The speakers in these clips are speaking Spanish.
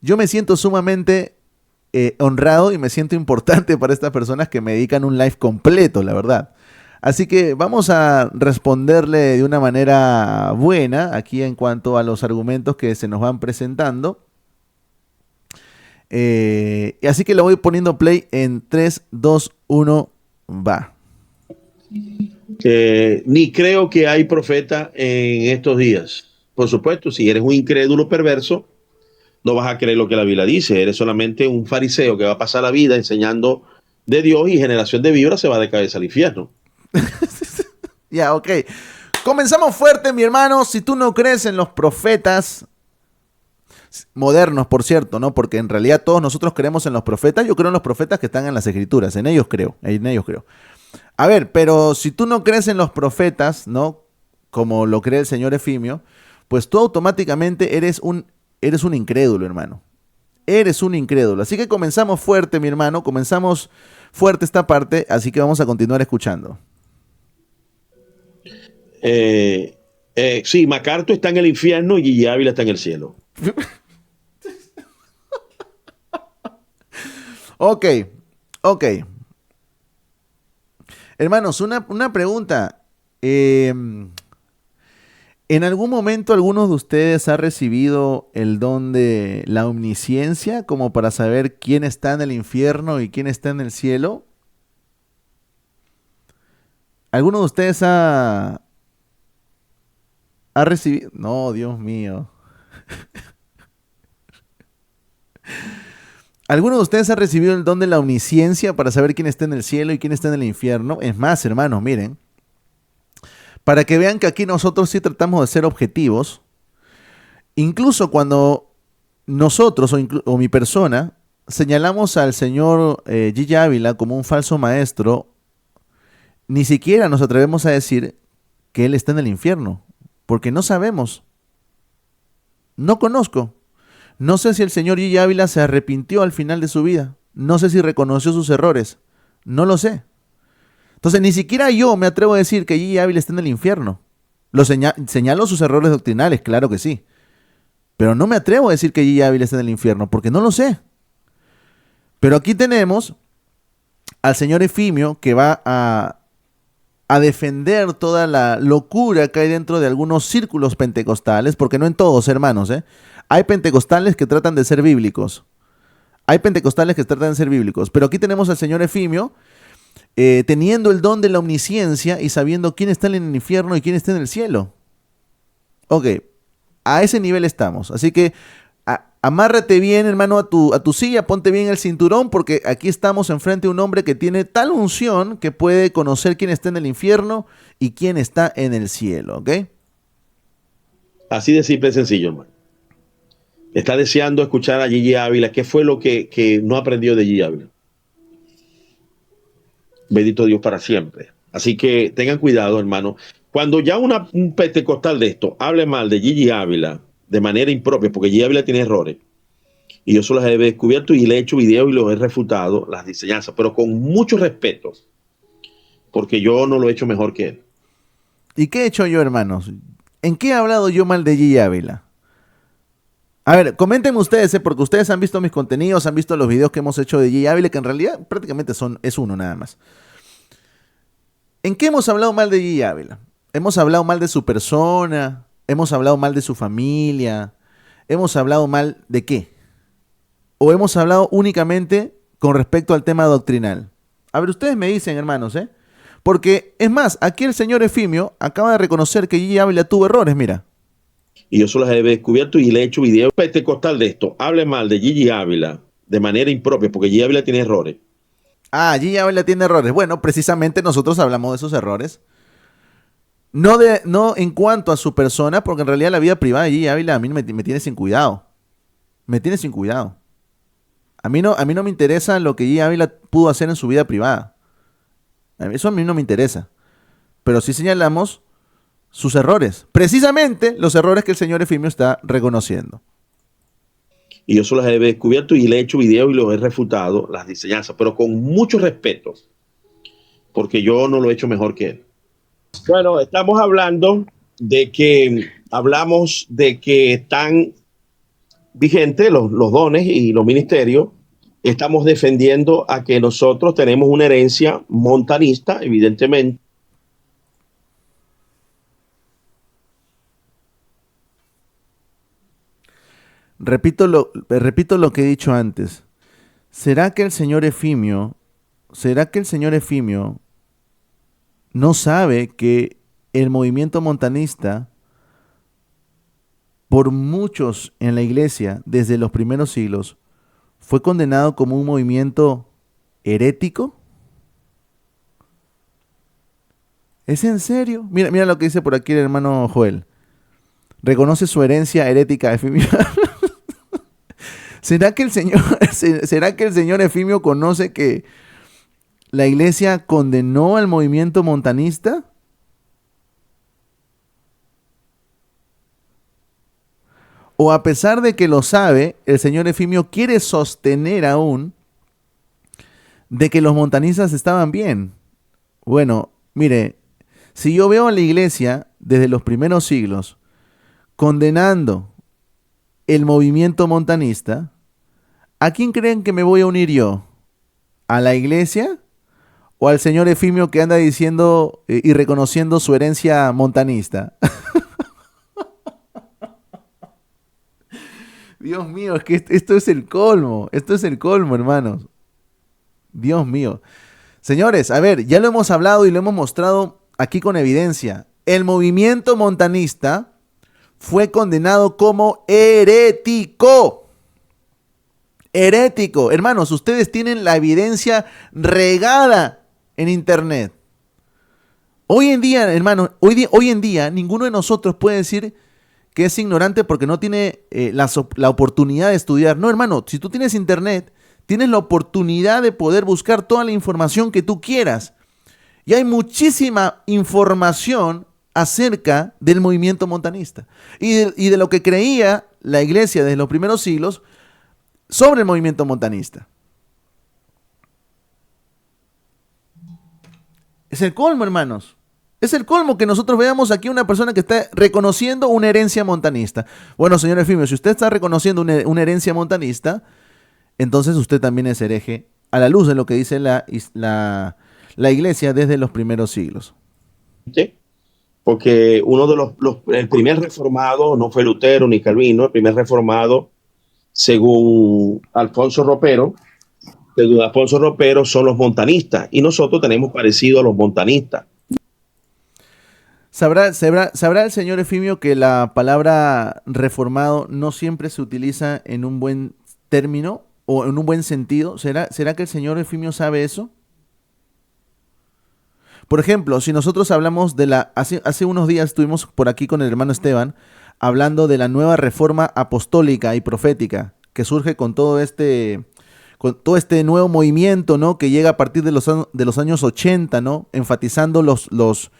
Yo me siento sumamente honrado y me siento importante para estas personas que me dedican un live completo, la verdad. Así que vamos a responderle de una manera buena aquí en cuanto a los argumentos que se nos van presentando. Así que le voy poniendo play en 3, 2, 1, va. Ni creo que hay profeta en estos días. Por supuesto, si eres un incrédulo perverso, no vas a creer lo que la Biblia dice. Eres solamente un fariseo que va a pasar la vida enseñando de Dios y generación de víboras se va de cabeza al infierno. Ya, ok. Comenzamos fuerte, mi hermano. Si tú no crees en los profetas modernos, por cierto, ¿no? Porque en realidad todos nosotros creemos en los profetas. Yo creo en los profetas que están en las escrituras. En ellos creo. En ellos creo. A ver, pero si tú no crees en los profetas, ¿no? Como lo cree el señor Efimio, pues tú automáticamente eres un incrédulo, hermano. Eres un incrédulo. Así que comenzamos fuerte, mi hermano. Comenzamos fuerte esta parte. Así que vamos a continuar escuchando. Sí, MacArthur está en el infierno y Gigi Ávila está en el cielo. Ok, ok. Hermanos, una pregunta. ¿En algún momento algunos de ustedes ha recibido el don de la omnisciencia como para saber quién está en el infierno y quién está en el cielo? ¿Alguno de ustedes ha recibido? No, Dios mío. ¿Alguno de ustedes ha recibido el don de la omnisciencia para saber quién está en el cielo y quién está en el infierno? Es más, hermanos, miren, para que vean que aquí nosotros sí tratamos de ser objetivos, incluso cuando nosotros o mi persona señalamos al señor Gigi Ávila como un falso maestro, ni siquiera nos atrevemos a decir que él está en el infierno, porque no sabemos, no conozco. No sé si el señor Gigi Ávila se arrepintió al final de su vida, no sé si reconoció sus errores, no lo sé. Entonces ni siquiera yo me atrevo a decir que Gigi Ávila está en el infierno. Señalo sus errores doctrinales, claro que sí. Pero no me atrevo a decir que Gigi Ávila está en el infierno, porque no lo sé. Pero aquí tenemos al señor Efimio que va a defender toda la locura que hay dentro de algunos círculos pentecostales, porque no en todos, hermanos, ¿eh? Hay pentecostales que tratan de ser bíblicos. Hay pentecostales que tratan de ser bíblicos. Pero aquí tenemos al señor Efimio teniendo el don de la omnisciencia y sabiendo quién está en el infierno y quién está en el cielo. Ok, a ese nivel estamos. Así que amárrate bien, hermano, a tu silla, ponte bien el cinturón, porque aquí estamos enfrente de un hombre que tiene tal unción que puede conocer quién está en el infierno y quién está en el cielo, ¿ok? Así de simple y sencillo, hermano. Está deseando escuchar a Gigi Ávila. ¿Qué fue lo que no aprendió de Gigi Ávila? Bendito Dios para siempre. Así que tengan cuidado, hermano. Cuando ya un pentecostal de esto hable mal de Gigi Ávila de manera impropia, porque Gigi Ávila tiene errores, y yo solo los he descubierto y le he hecho videos y los he refutado, las enseñanzas, pero con mucho respeto, porque yo no lo he hecho mejor que él. ¿Y qué he hecho yo, hermanos? ¿En qué he hablado yo mal de Gigi Ávila? A ver, coméntenme ustedes, porque ustedes han visto mis contenidos, han visto los videos que hemos hecho de Gigi Ávila, que en realidad prácticamente es uno nada más. ¿En qué hemos hablado mal de Gigi Ávila? Hemos hablado mal de su persona, hemos hablado mal de su familia, hemos hablado mal de qué? ¿O hemos hablado únicamente con respecto al tema doctrinal? A ver, ustedes me dicen, hermanos, ¿eh? Porque, es más, aquí el señor Efimio acaba de reconocer que Gigi Ávila tuvo errores, mira. Y yo solo los he descubierto y le he hecho videos pentecostal de esto. Hable mal de Gigi Ávila de manera impropia, porque Gigi Ávila tiene errores. Ah, Gigi Ávila tiene errores. Bueno, precisamente nosotros hablamos de esos errores. No en cuanto a su persona, porque en realidad la vida privada de Gigi Ávila a mí me tiene sin cuidado. Me tiene sin cuidado. A mí no me interesa lo que Gigi Ávila pudo hacer en su vida privada. Eso a mí no me interesa. Pero sí señalamos sus errores. Precisamente los errores que el señor Efimio está reconociendo. Y yo solo los he descubierto y le he hecho videos y los he refutado, las enseñanzas, pero con mucho respeto, porque yo no lo he hecho mejor que él. Bueno, hablamos de que están vigente, los dones y los ministerios, estamos defendiendo a que nosotros tenemos una herencia montanista, evidentemente. Repito lo que he dicho antes. ¿Será que el señor Efimio no sabe que el movimiento montanista, por muchos en la iglesia, desde los primeros siglos, fue condenado como un movimiento herético? ¿Es en serio? Mira lo que dice por aquí el hermano Joel. Reconoce su herencia herética Efimio. ¿Será que será que el señor Efimio conoce que la iglesia condenó al movimiento montanista? ¿O a pesar de que lo sabe, el señor Efimio quiere sostener aún de que los montanistas estaban bien? Bueno, mire, si yo veo a la iglesia desde los primeros siglos condenando el movimiento montanista, ¿a quién creen que me voy a unir yo? ¿A la iglesia o al señor Efimio que anda diciendo y reconociendo su herencia montanista? Dios mío, es que esto es el colmo, hermanos. Dios mío. Señores, a ver, ya lo hemos hablado y lo hemos mostrado aquí con evidencia. El movimiento montanista fue condenado como herético. Herético. Hermanos, ustedes tienen la evidencia regada en internet. Hoy en día, hermanos, hoy en día ninguno de nosotros puede decir que es ignorante porque no tiene la oportunidad de estudiar. No, hermano, si tú tienes internet, tienes la oportunidad de poder buscar toda la información que tú quieras. Y hay muchísima información acerca del movimiento montanista y de lo que creía la iglesia desde los primeros siglos sobre el movimiento montanista. Es el colmo, hermanos. Es el colmo que nosotros veamos aquí una persona que está reconociendo una herencia montanista. Bueno, señor Efimio, si usted está reconociendo una herencia montanista, entonces usted también es hereje a la luz de lo que dice la iglesia desde los primeros siglos. ¿Sí? Porque uno de el primer reformado no fue Lutero ni Calvino, el primer reformado, según Alfonso Ropero, son los montanistas y nosotros tenemos parecido a los montanistas. ¿Sabrá el señor Efimio que la palabra reformado no siempre se utiliza en un buen término o en un buen sentido? ¿Será que el señor Efimio sabe eso? Por ejemplo, si nosotros hablamos hace unos días estuvimos por aquí con el hermano Esteban hablando de la nueva reforma apostólica y profética que surge con todo este nuevo movimiento, ¿no? Que llega a partir de los años 80, ¿no? Enfatizando los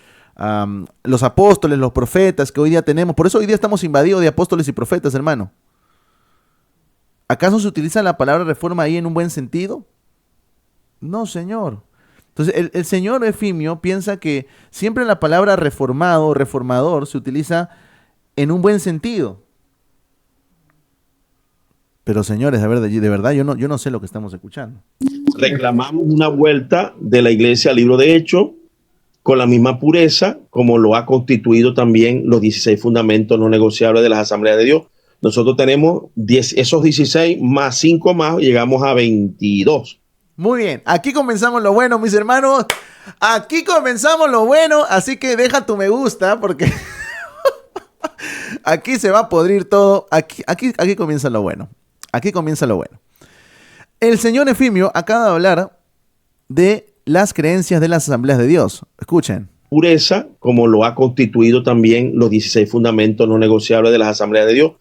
apóstoles, los profetas que hoy día tenemos. Por eso hoy día estamos invadidos de apóstoles y profetas, hermano. ¿Acaso se utiliza la palabra reforma ahí en un buen sentido? No, señor. Entonces, el señor Efimio piensa que siempre la palabra reformado o reformador se utiliza en un buen sentido. Pero, señores, de verdad yo no sé lo que estamos escuchando. Reclamamos una vuelta de la iglesia al libro de Hechos con la misma pureza como lo ha constituido también los 16 fundamentos no negociables de las asambleas de Dios. Nosotros tenemos esos 16 más 5 más, llegamos a 22. Muy bien, aquí comenzamos lo bueno, mis hermanos. Aquí comenzamos lo bueno, así que deja tu me gusta porque aquí se va a podrir todo. Aquí comienza lo bueno. Aquí comienza lo bueno. El señor Efimio acaba de hablar de las creencias de las asambleas de Dios. Escuchen. Pureza, como lo ha constituido también los 16 fundamentos no negociables de las asambleas de Dios.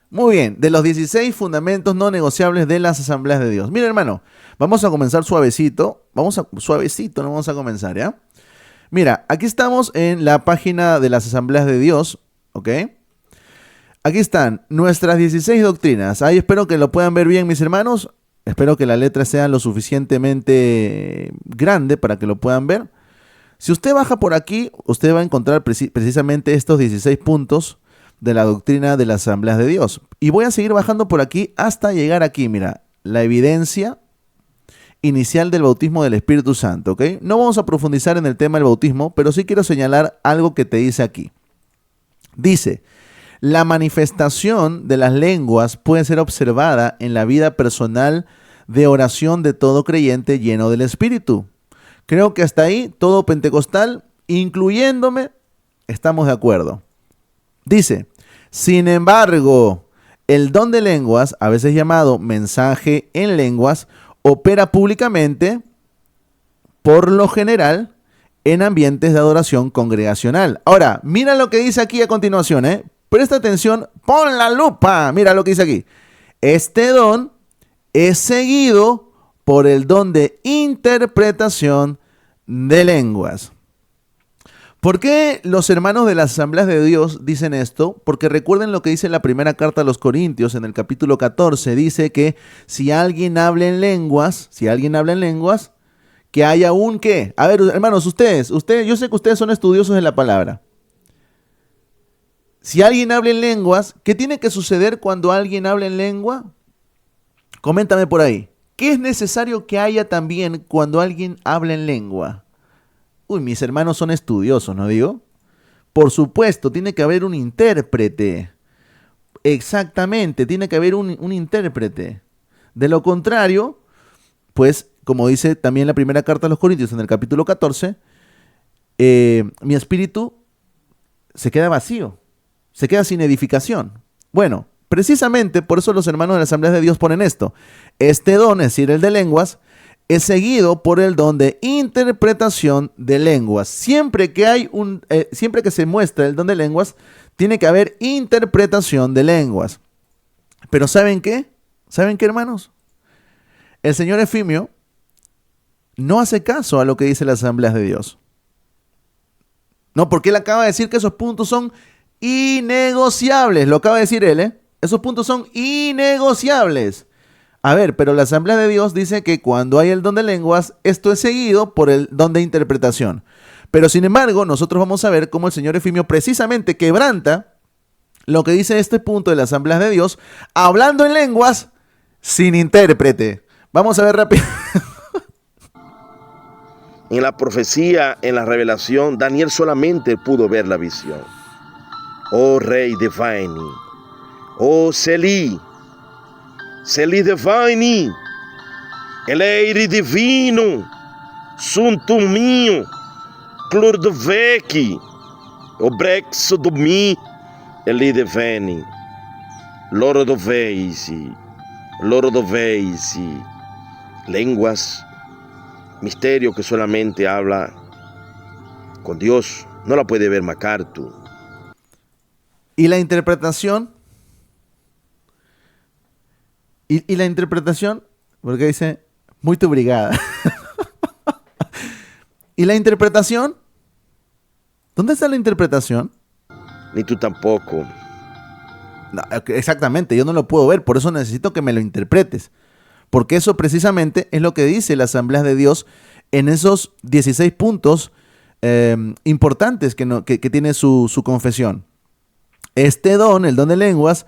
Muy bien, de los 16 fundamentos no negociables de las asambleas de Dios. Mira, hermano, vamos a comenzar suavecito. Suavecito, no vamos a comenzar, ¿ya? Mira, aquí estamos en la página de las asambleas de Dios, ¿ok? Aquí están nuestras 16 doctrinas. Ahí espero que lo puedan ver bien, mis hermanos. Espero que la letra sea lo suficientemente grande para que lo puedan ver. Si usted baja por aquí, usted va a encontrar precisamente estos 16 puntos de la doctrina de las Asambleas de Dios. Y voy a seguir bajando por aquí hasta llegar aquí, mira, la evidencia inicial del bautismo del Espíritu Santo, ¿ok? No vamos a profundizar en el tema del bautismo, pero sí quiero señalar algo que te dice aquí. Dice, la manifestación de las lenguas puede ser observada en la vida personal de oración de todo creyente lleno del Espíritu. Creo que hasta ahí todo pentecostal, incluyéndome, estamos de acuerdo. Dice, sin embargo, el don de lenguas, a veces llamado mensaje en lenguas, opera públicamente, por lo general, en ambientes de adoración congregacional. Ahora, mira lo que dice aquí a continuación, ¿eh? Presta atención, pon la lupa, mira lo que dice aquí. Este don es seguido por el don de interpretación de lenguas. ¿Por qué los hermanos de las Asambleas de Dios dicen esto? Porque recuerden lo que dice la primera carta a los Corintios en el capítulo 14. Dice que si alguien habla en lenguas, que haya un ¿qué? A ver, hermanos, ustedes, yo sé que ustedes son estudiosos de la palabra. Si alguien habla en lenguas, ¿qué tiene que suceder cuando alguien habla en lengua? Coméntame por ahí. ¿Qué es necesario que haya también cuando alguien habla en lengua? Uy, mis hermanos son estudiosos, ¿no digo? Por supuesto, tiene que haber un intérprete. Exactamente, tiene que haber un intérprete. De lo contrario, pues, como dice también la primera carta a los Corintios en el capítulo 14, mi espíritu se queda vacío, se queda sin edificación. Bueno, precisamente por eso los hermanos de las Asambleas de Dios ponen esto. Este don, es decir, el de lenguas, es seguido por el don de interpretación de lenguas. Siempre que se muestra el don de lenguas, tiene que haber interpretación de lenguas. Pero ¿saben qué? ¿Saben qué, hermanos? El señor Efimio no hace caso a lo que dice las Asambleas de Dios. No, porque él acaba de decir que esos puntos son innegociables. Lo acaba de decir él, ¿eh? Esos puntos son innegociables. A ver, pero la Asamblea de Dios dice que cuando hay el don de lenguas, esto es seguido por el don de interpretación. Pero sin embargo, nosotros vamos a ver cómo el señor Efimio precisamente quebranta lo que dice este punto de la Asamblea de Dios, hablando en lenguas sin intérprete. Vamos a ver rápido. En la profecía, en la revelación, Daniel solamente pudo ver la visión. Oh Rey Divine, oh Seli Divine, Eleiri Divino, Sunto Mio, Clordovec, Obrexo do Mi, Eli Divine, Loro do Veisi, lenguas, misterio que solamente habla con Dios, no la puede ver MacArthur. ¿Y la interpretación? ¿Y la interpretación? Porque dice, muy tu brigada. ¿Y la interpretación? ¿Dónde está la interpretación? Ni tú tampoco. No, exactamente, yo no lo puedo ver, por eso necesito que me lo interpretes. Porque eso precisamente es lo que dice la Asamblea de Dios en esos 16 puntos importantes que tiene su confesión. Este don, el don de lenguas,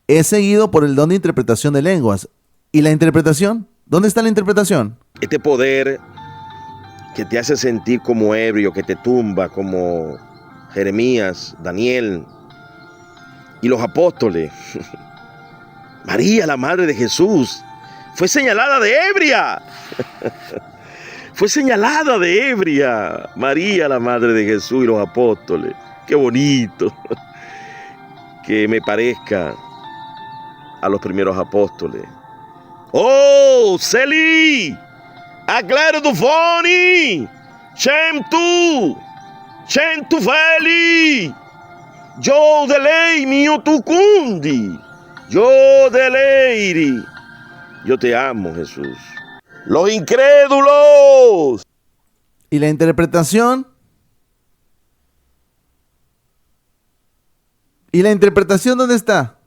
es seguido por el don de interpretación de lenguas. ¿Y la interpretación? ¿Dónde está la interpretación? Este poder que te hace sentir como ebrio, que te tumba, como Jeremías, Daniel y los apóstoles. María, la madre de Jesús, fue señalada de ebria. Fue señalada de ebria. María, la madre de Jesús y los apóstoles. Qué bonito que me parezca a los primeros apóstoles. Oh, Celi, aclaro tu foni, chem tu veli, yo delei mio tu cundi, yo deleiri. Yo te amo, Jesús. Los incrédulos. ¿Y la interpretación? ¿Y la interpretación dónde está?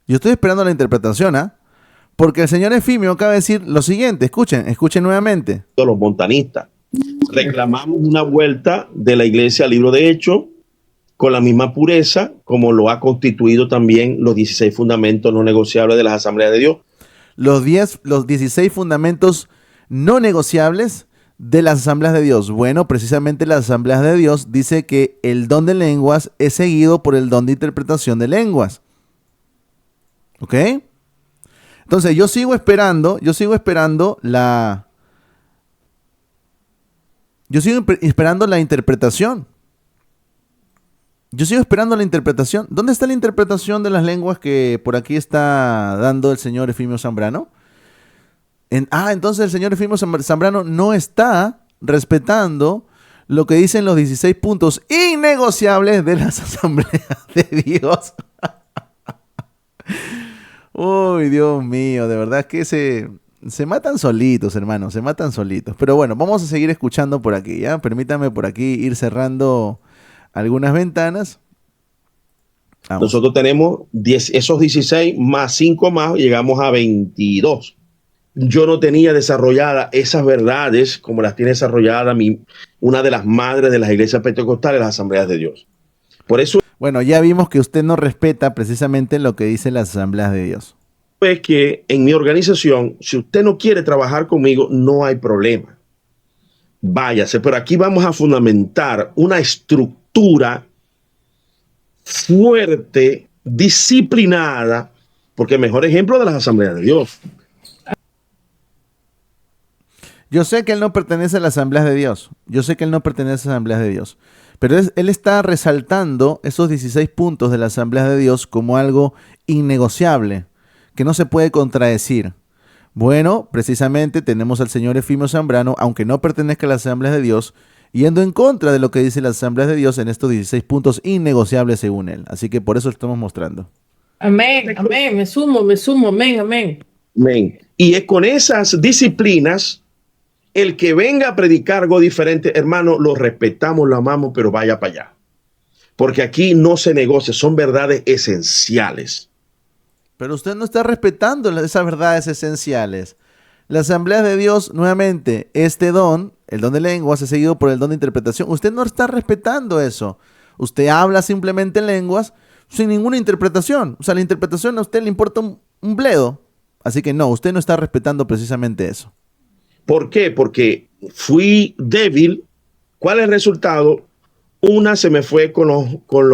Yo estoy esperando la interpretación, ¿ah? Porque el señor Efimio acaba de decir lo siguiente. Escuchen nuevamente. Los montanistas reclamamos una vuelta de la iglesia al libro de Hechos con la misma pureza como lo ha constituido también los 16 fundamentos no negociables de las Asambleas de Dios. Los 16 fundamentos no negociables de las Asambleas de Dios. Bueno, precisamente las Asambleas de Dios dice que el don de lenguas es seguido por el don de interpretación de lenguas. ¿Ok? Entonces yo sigo esperando la interpretación. Yo sigo esperando la interpretación. ¿Dónde está la interpretación de las lenguas que por aquí está dando el señor Efimio Zambrano? Entonces el señor Efimio Zambrano no está respetando lo que dicen los 16 puntos innegociables de las Asambleas de Dios. Uy, Dios mío, de verdad que se matan solitos, hermanos, se matan solitos. Pero bueno, vamos a seguir escuchando por aquí, ¿ya? Permítame por aquí ir cerrando algunas ventanas. Vamos. Nosotros tenemos esos 16 más 5 más, llegamos a 22. Yo no tenía desarrolladas esas verdades como las tiene desarrollada una de las madres de las iglesias pentecostales, las Asambleas de Dios. Por eso bueno, ya vimos que usted no respeta precisamente lo que dicen las Asambleas de Dios. Es que en mi organización, si usted no quiere trabajar conmigo, no hay problema. Váyase, pero aquí vamos a fundamentar una estructura fuerte, disciplinada, porque el mejor ejemplo de las Asambleas de Dios. Yo sé que él no pertenece a las Asambleas de Dios. Yo sé que él no pertenece a las Asambleas de Dios. Pero él está resaltando esos 16 puntos de las Asambleas de Dios como algo innegociable, que no se puede contradecir. Bueno, precisamente tenemos al señor Efimio Zambrano, aunque no pertenezca a las Asambleas de Dios, yendo en contra de lo que dicen las Asambleas de Dios en estos 16 puntos innegociables según él. Así que por eso lo estamos mostrando. Amén, amén, me sumo, amén, amén. Amén. Y es con esas disciplinas, el que venga a predicar algo diferente, hermano, lo respetamos, lo amamos, pero vaya para allá. Porque aquí no se negocia, son verdades esenciales. Pero usted no está respetando esas verdades esenciales. Las Asambleas de Dios, nuevamente, este don, el don de lenguas, es seguido por el don de interpretación. Usted no está respetando eso. Usted habla simplemente en lenguas sin ninguna interpretación. O sea, la interpretación a usted le importa un bledo. Así que no, usted no está respetando precisamente eso. ¿Por qué? Porque fui débil. ¿Cuál es el resultado? Una se me fue con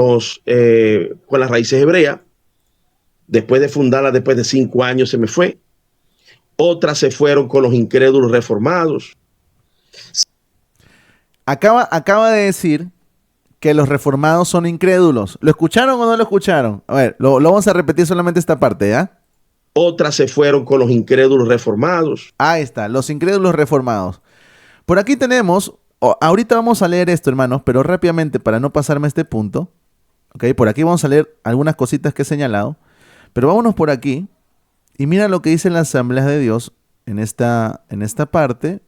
las raíces hebreas. Después de fundarla, después de 5 años se me fue. Otras se fueron con los incrédulos reformados. Acaba de decir que los reformados son incrédulos. ¿Lo escucharon o no lo escucharon? A ver, lo vamos a repetir solamente esta parte, ¿ya? Otras se fueron con los incrédulos reformados. Ahí está, los incrédulos reformados. Por aquí tenemos, ahorita vamos a leer esto, hermanos, pero rápidamente para no pasarme este punto. ¿Ok? Por aquí vamos a leer algunas cositas que he señalado. Pero vámonos por aquí y mira lo que dicen las Asambleas de Dios en esta parte.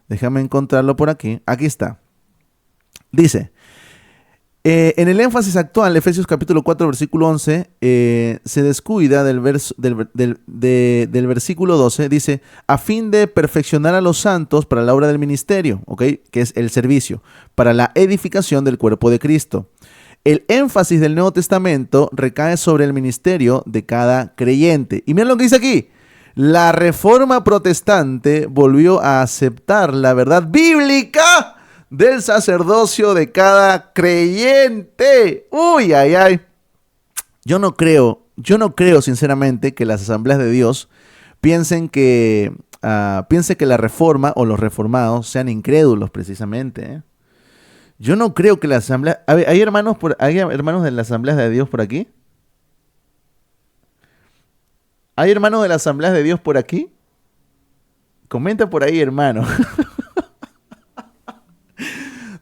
Déjame encontrarlo por aquí. Aquí está. Dice, en el énfasis actual, Efesios capítulo 4, versículo 11, se descuida del versículo 12, dice, a fin de perfeccionar a los santos para la obra del ministerio, ¿ok? Que es el servicio, para la edificación del cuerpo de Cristo. El énfasis del Nuevo Testamento recae sobre el ministerio de cada creyente. Y miren lo que dice aquí. La Reforma Protestante volvió a aceptar la verdad bíblica del sacerdocio de cada creyente. Uy, ay, ay. Yo no creo sinceramente que las Asambleas de Dios piensen que la Reforma o los reformados sean incrédulos precisamente, ¿eh? Yo no creo que la asamblea... ¿Hay hermanos de las Asambleas de Dios por aquí? ¿Hay hermanos de las Asambleas de Dios por aquí? Comenta por ahí, hermano.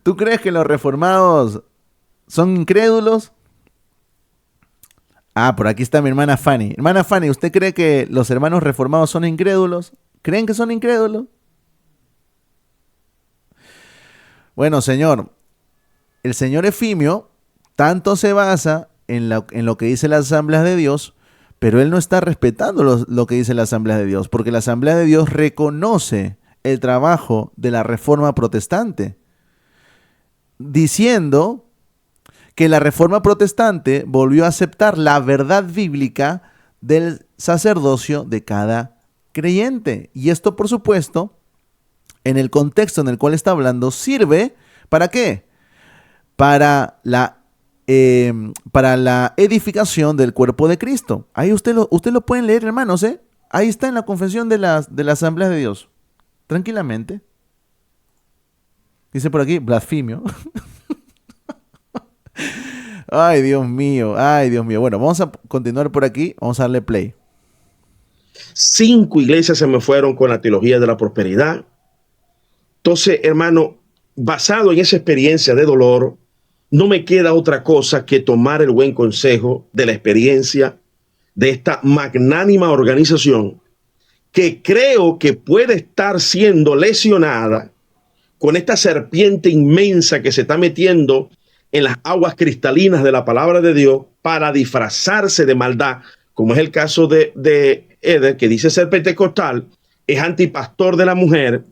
¿Tú crees que los reformados son incrédulos? Ah, por aquí está mi hermana Fanny. Hermana Fanny, ¿usted cree que los hermanos reformados son incrédulos? ¿Creen que son incrédulos? Bueno, señor, el señor Efimio tanto se basa en lo que dice las Asambleas de Dios, pero él no está respetando lo que dice la Asamblea de Dios, porque la Asamblea de Dios reconoce el trabajo de la Reforma Protestante, diciendo que la Reforma Protestante volvió a aceptar la verdad bíblica del sacerdocio de cada creyente. Y esto, por supuesto, en el contexto en el cual está hablando, sirve ¿para qué? Para la edificación del cuerpo de Cristo. Ahí usted lo pueden leer, hermanos, ¿eh? Ahí está en la confesión de la Asamblea de Dios. Tranquilamente. Dice por aquí, blasfemio. Ay, Dios mío, ay, Dios mío. Bueno, vamos a continuar por aquí. Vamos a darle play. 5 iglesias se me fueron con la teología de la prosperidad. Entonces, hermano, basado en esa experiencia de dolor, no me queda otra cosa que tomar el buen consejo de la experiencia de esta magnánima organización que creo que puede estar siendo lesionada con esta serpiente inmensa que se está metiendo en las aguas cristalinas de la palabra de Dios para disfrazarse de maldad, como es el caso de Eder, que dice ser pentecostal, es antipastor de la mujer.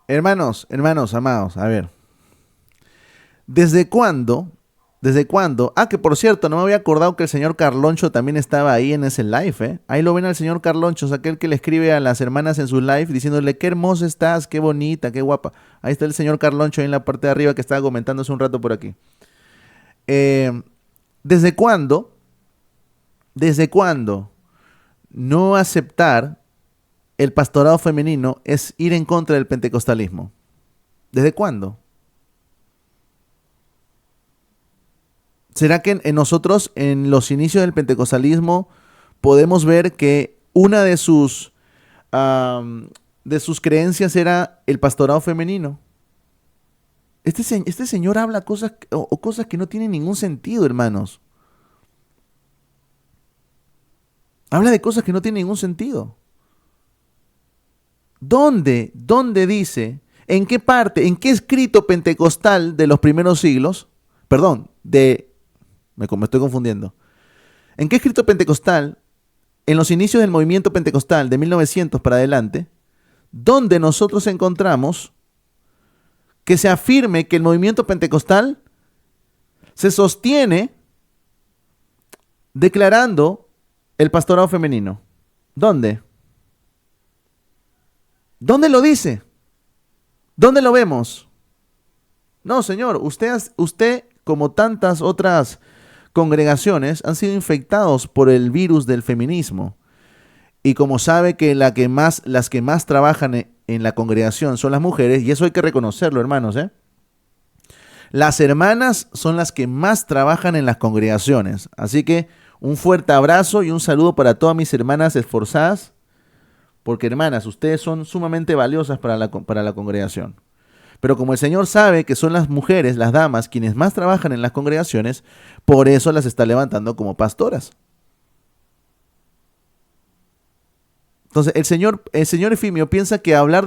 Hermanos, amados, a ver. ¿Desde cuándo? Ah, que por cierto, no me había acordado que el señor Carloncho también estaba ahí en ese live, ¿eh? Ahí lo ven al señor Carloncho, es aquel que le escribe a las hermanas en su live diciéndole qué hermosa estás, qué bonita, qué guapa. Ahí está el señor Carloncho ahí en la parte de arriba que estaba comentando hace un rato por aquí. ¿Desde cuándo no aceptar el pastorado femenino es ir en contra del pentecostalismo? ¿Desde cuándo? ¿Será que en nosotros, en los inicios del pentecostalismo, podemos ver que una de sus creencias era el pastorado femenino? Este señor habla cosas que no tienen ningún sentido, hermanos. Habla de cosas que no tienen ningún sentido. ¿Dónde dice, en qué parte, en qué escrito pentecostal de los primeros siglos, me estoy confundiendo, en qué escrito pentecostal, en los inicios del movimiento pentecostal de 1900 para adelante, donde nosotros encontramos que se afirme que el movimiento pentecostal se sostiene declarando el pastorado femenino? ¿Dónde? ¿Dónde lo dice? ¿Dónde lo vemos? No, señor, usted, como tantas otras congregaciones, han sido infectados por el virus del feminismo. Y como sabe que las que más trabajan en la congregación son las mujeres, y eso hay que reconocerlo, hermanos, ¿eh? Las hermanas son las que más trabajan en las congregaciones. Así que un fuerte abrazo y un saludo para todas mis hermanas esforzadas, porque hermanas, ustedes son sumamente valiosas para la congregación. Pero como el Señor sabe que son las mujeres, las damas, quienes más trabajan en las congregaciones, por eso las está levantando como pastoras. Entonces, el señor Efimio piensa que hablar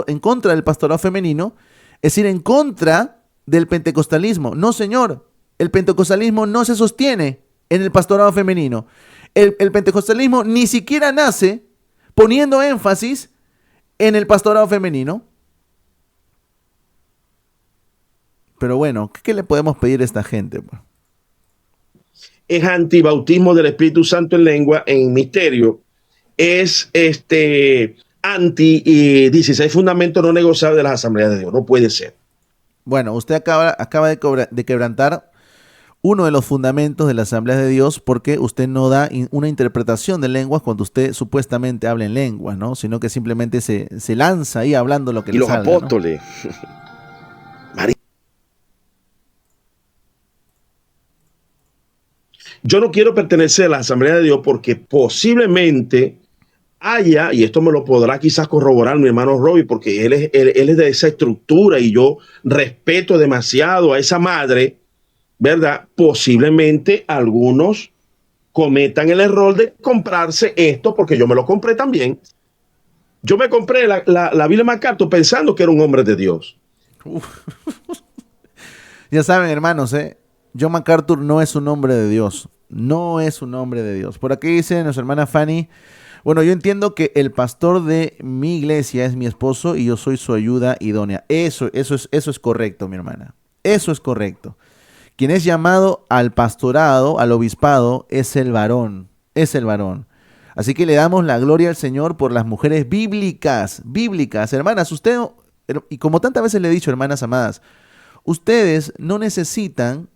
en contra del pastorado femenino es ir en contra del pentecostalismo. No, señor, el pentecostalismo no se sostiene en el pastorado femenino. El pentecostalismo ni siquiera nace poniendo énfasis en el pastorado femenino. Pero bueno, ¿qué le podemos pedir a esta gente? Es antibautismo del Espíritu Santo en lengua, en misterio. Es anti 16 fundamentos no negociables de las asambleas de Dios. No puede ser. Bueno, usted acaba de quebrantar uno de los fundamentos de la Asamblea de Dios, porque usted no da una interpretación de lenguas cuando usted supuestamente habla en lenguas, ¿no? Sino que simplemente se lanza ahí hablando lo que le salga. Y los apóstoles. ¿No? Yo no quiero pertenecer a la Asamblea de Dios porque posiblemente haya, y esto me lo podrá quizás corroborar mi hermano Robbie, porque él es de esa estructura y yo respeto demasiado a esa madre, ¿verdad? Posiblemente algunos cometan el error de comprarse esto, porque yo me lo compré también. Yo me compré la Biblia MacArthur pensando que era un hombre de Dios. Ya saben, hermanos, John MacArthur no es un hombre de Dios. No es un hombre de Dios. Por aquí dice nuestra hermana Fanny: Bueno, yo entiendo que el pastor de mi iglesia es mi esposo y yo soy su ayuda idónea. Eso es correcto, mi hermana. Eso es correcto. Quien es llamado al pastorado, al obispado, es el varón. Es el varón. Así que le damos la gloria al Señor por las mujeres bíblicas. Bíblicas. Hermanas, y como tantas veces le he dicho, hermanas amadas, ustedes no necesitan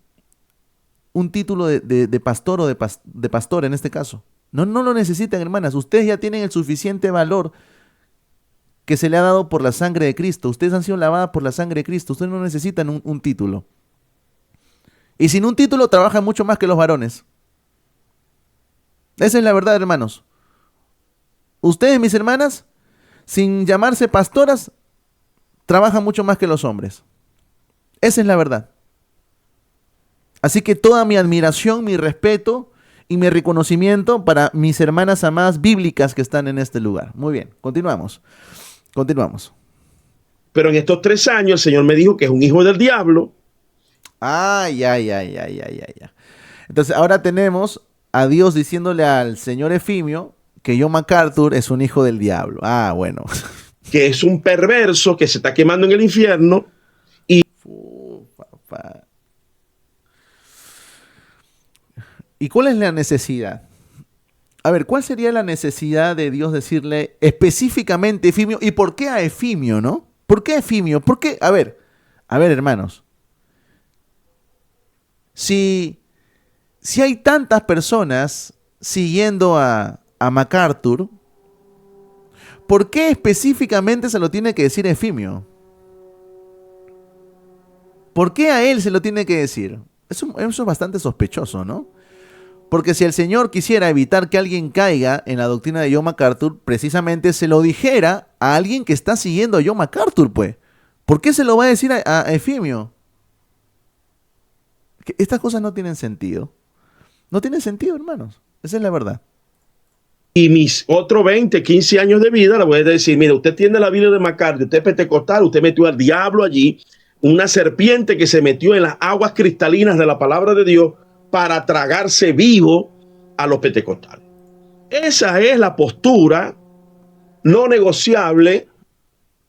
un título de pastor o de pastor en este caso. No, no lo necesitan, hermanas. Ustedes ya tienen el suficiente valor que se le ha dado por la sangre de Cristo. Ustedes han sido lavadas por la sangre de Cristo. Ustedes no necesitan un título. Y sin un título trabajan mucho más que los varones. Esa es la verdad, hermanos. Ustedes, mis hermanas, sin llamarse pastoras, trabajan mucho más que los hombres. Esa es la verdad. Así que toda mi admiración, mi respeto y mi reconocimiento para mis hermanas amadas bíblicas que están en este lugar. Muy bien, continuamos. Continuamos. Pero en estos 3 años el Señor me dijo que es un hijo del diablo. Ay. Entonces ahora tenemos a Dios diciéndole al señor Efimio que John MacArthur es un hijo del diablo. Ah, bueno. Que es un perverso que se está quemando en el infierno. Papá. ¿Y cuál es la necesidad? A ver, ¿cuál sería la necesidad de Dios decirle específicamente a Efimio? ¿Y por qué a Efimio, no? ¿Por qué a Efimio? ¿Por qué? A ver, hermanos. Si hay tantas personas siguiendo a MacArthur, ¿por qué específicamente se lo tiene que decir a Efimio? ¿Por qué a él se lo tiene que decir? Eso es bastante sospechoso, ¿no? Porque si el Señor quisiera evitar que alguien caiga en la doctrina de John MacArthur, precisamente se lo dijera a alguien que está siguiendo a John MacArthur, pues. ¿Por qué se lo va a decir a Efimio? Que estas cosas no tienen sentido. No tienen sentido, hermanos. Esa es la verdad. Y mis otros 20, 15 años de vida, le voy a decir, mira, usted tiene la Biblia de MacArthur, usted es pentecostal, usted metió al diablo allí, una serpiente que se metió en las aguas cristalinas de la palabra de Dios para tragarse vivo a los pentecostales. Esa es la postura no negociable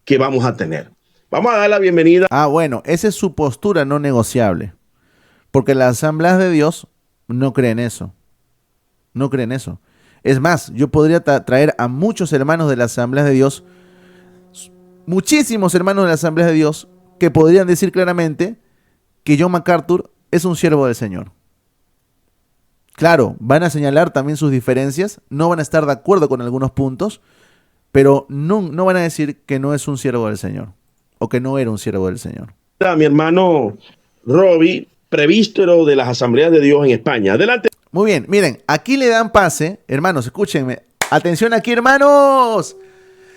que vamos a tener. Vamos a dar la bienvenida. Ah, bueno, esa es su postura no negociable. Porque las asambleas de Dios no creen eso. No creen eso. Es más, yo podría traer a muchos hermanos de las asambleas de Dios, muchísimos hermanos de las asambleas de Dios, que podrían decir claramente que John MacArthur es un siervo del Señor. Claro, van a señalar también sus diferencias, no van a estar de acuerdo con algunos puntos, pero no van a decir que no es un siervo del Señor, o que no era un siervo del Señor. Mi hermano Robbie, prevístero de las asambleas de Dios en España. Adelante. Muy bien, miren, aquí le dan pase, hermanos, escúchenme, atención aquí, hermanos.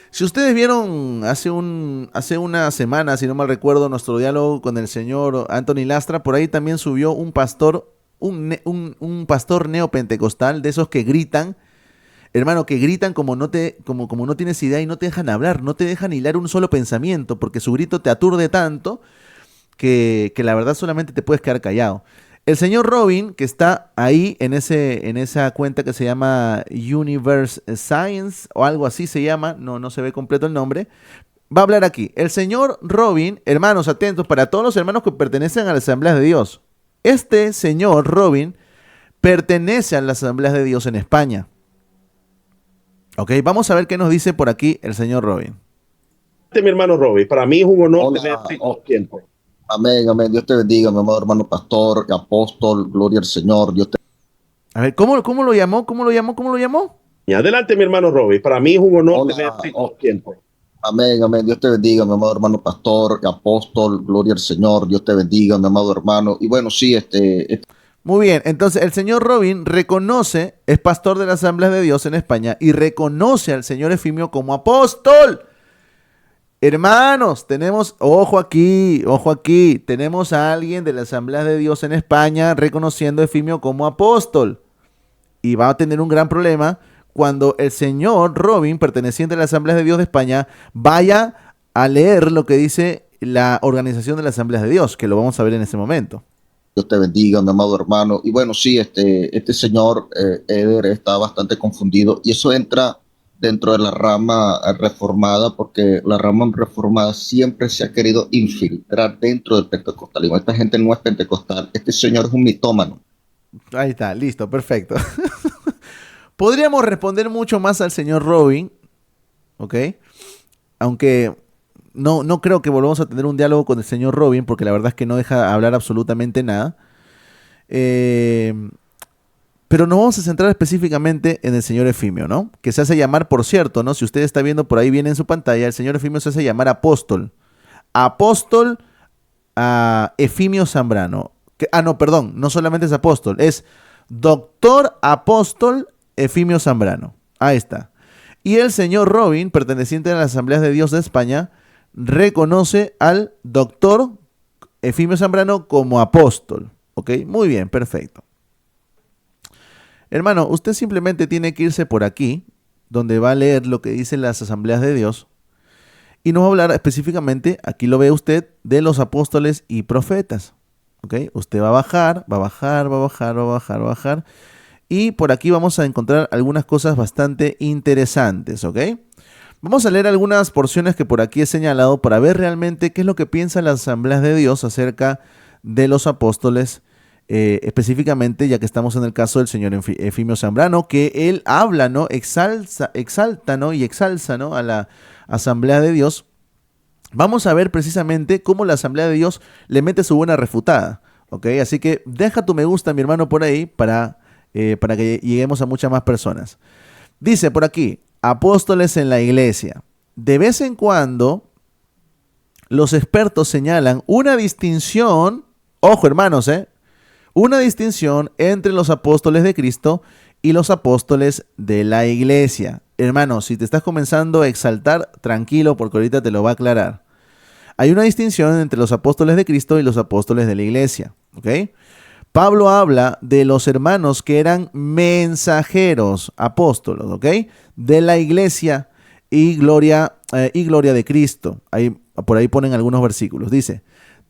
Si ustedes vieron hace una semana, si no mal recuerdo, nuestro diálogo con el señor Anthony Lastra, por ahí también subió un pastor, un pastor neopentecostal, de esos que gritan, hermano, que gritan como no tienes idea y no te dejan hablar, no te dejan hilar un solo pensamiento, porque su grito te aturde tanto que la verdad solamente te puedes quedar callado. El señor Robin, que está ahí en esa cuenta que se llama Universe Science o algo así se llama, no se ve completo el nombre, va a hablar aquí. El señor Robin, hermanos, atentos, para todos los hermanos que pertenecen a las asambleas de Dios. Este señor Robin pertenece a las asambleas de Dios en España. Ok, vamos a ver qué nos dice por aquí el señor Robin. Mi hermano Robin, para mí es un honor tenerte con tiempo. Amén, amén. Dios te bendiga, mi amado hermano pastor, apóstol, gloria al Señor. Dios te... A ver, ¿cómo lo llamó? ¿Cómo lo llamó? Y adelante, mi hermano Robin, para mí es un honor tenerte con tiempo. Amén, amén. Dios te bendiga, mi amado hermano pastor, apóstol, gloria al Señor. Dios te bendiga, mi amado hermano. Y bueno, sí, Muy bien, entonces el señor Robin reconoce, es pastor de las asambleas de Dios en España y reconoce al señor Efimio como apóstol. Hermanos, tenemos, ojo aquí, tenemos a alguien de las asambleas de Dios en España reconociendo a Efimio como apóstol. Y va a tener un gran problema cuando el señor Robin, perteneciente a las asambleas de Dios de España, vaya a leer lo que dice la organización de las asambleas de Dios, que lo vamos a ver en este momento. Dios te bendiga, mi amado hermano. Y bueno, sí, este señor Eder está bastante confundido y eso entra dentro de la rama reformada, porque la rama reformada siempre se ha querido infiltrar dentro del pentecostalismo. Esta gente no es pentecostal, este señor es un mitómano. Ahí está, listo, perfecto. Podríamos responder mucho más al señor Robin, ¿ok? Aunque no creo que volvamos a tener un diálogo con el señor Robin, porque la verdad es que no deja hablar absolutamente nada. Pero nos vamos a centrar específicamente en el señor Efimio, ¿no? Que se hace llamar, por cierto, ¿no? Si usted está viendo por ahí bien en su pantalla, el señor Efimio se hace llamar apóstol. Apóstol a Efimio Zambrano. No, perdón, no solamente es apóstol, es doctor apóstol Efimio Zambrano. Ahí está. Y el señor Robin, perteneciente a las Asambleas de Dios de España, reconoce al doctor Efimio Zambrano como apóstol. ¿Ok? Muy bien, perfecto. Hermano, usted simplemente tiene que irse por aquí, donde va a leer lo que dicen las Asambleas de Dios, y nos va a hablar específicamente, aquí lo ve usted, de los apóstoles y profetas. ¿Ok? Usted va a bajar, va a bajar, va a bajar, va a bajar, va a bajar, y por aquí vamos a encontrar algunas cosas bastante interesantes. ¿Ok? Vamos a leer algunas porciones que por aquí he señalado para ver realmente qué es lo que piensan las Asambleas de Dios acerca de los apóstoles. Específicamente, ya que estamos en el caso del señor Efimio Zambrano, que él habla, ¿no? Exalta, ¿no? Y exalza, ¿no? A la Asamblea de Dios. Vamos a ver precisamente cómo la Asamblea de Dios le mete su buena refutada, ¿ok? Así que deja tu me gusta, mi hermano, por ahí para que lleguemos a muchas más personas. Dice por aquí, apóstoles en la iglesia. De vez en cuando, los expertos señalan una distinción, ojo hermanos, una distinción entre los apóstoles de Cristo y los apóstoles de la iglesia. Hermano, si te estás comenzando a exaltar, tranquilo, porque ahorita te lo va a aclarar. Hay una distinción entre los apóstoles de Cristo y los apóstoles de la iglesia. ¿Ok? Pablo habla de los hermanos que eran mensajeros, apóstolos, ¿ok? De la iglesia y gloria de Cristo. Por ahí ponen algunos versículos. Dice,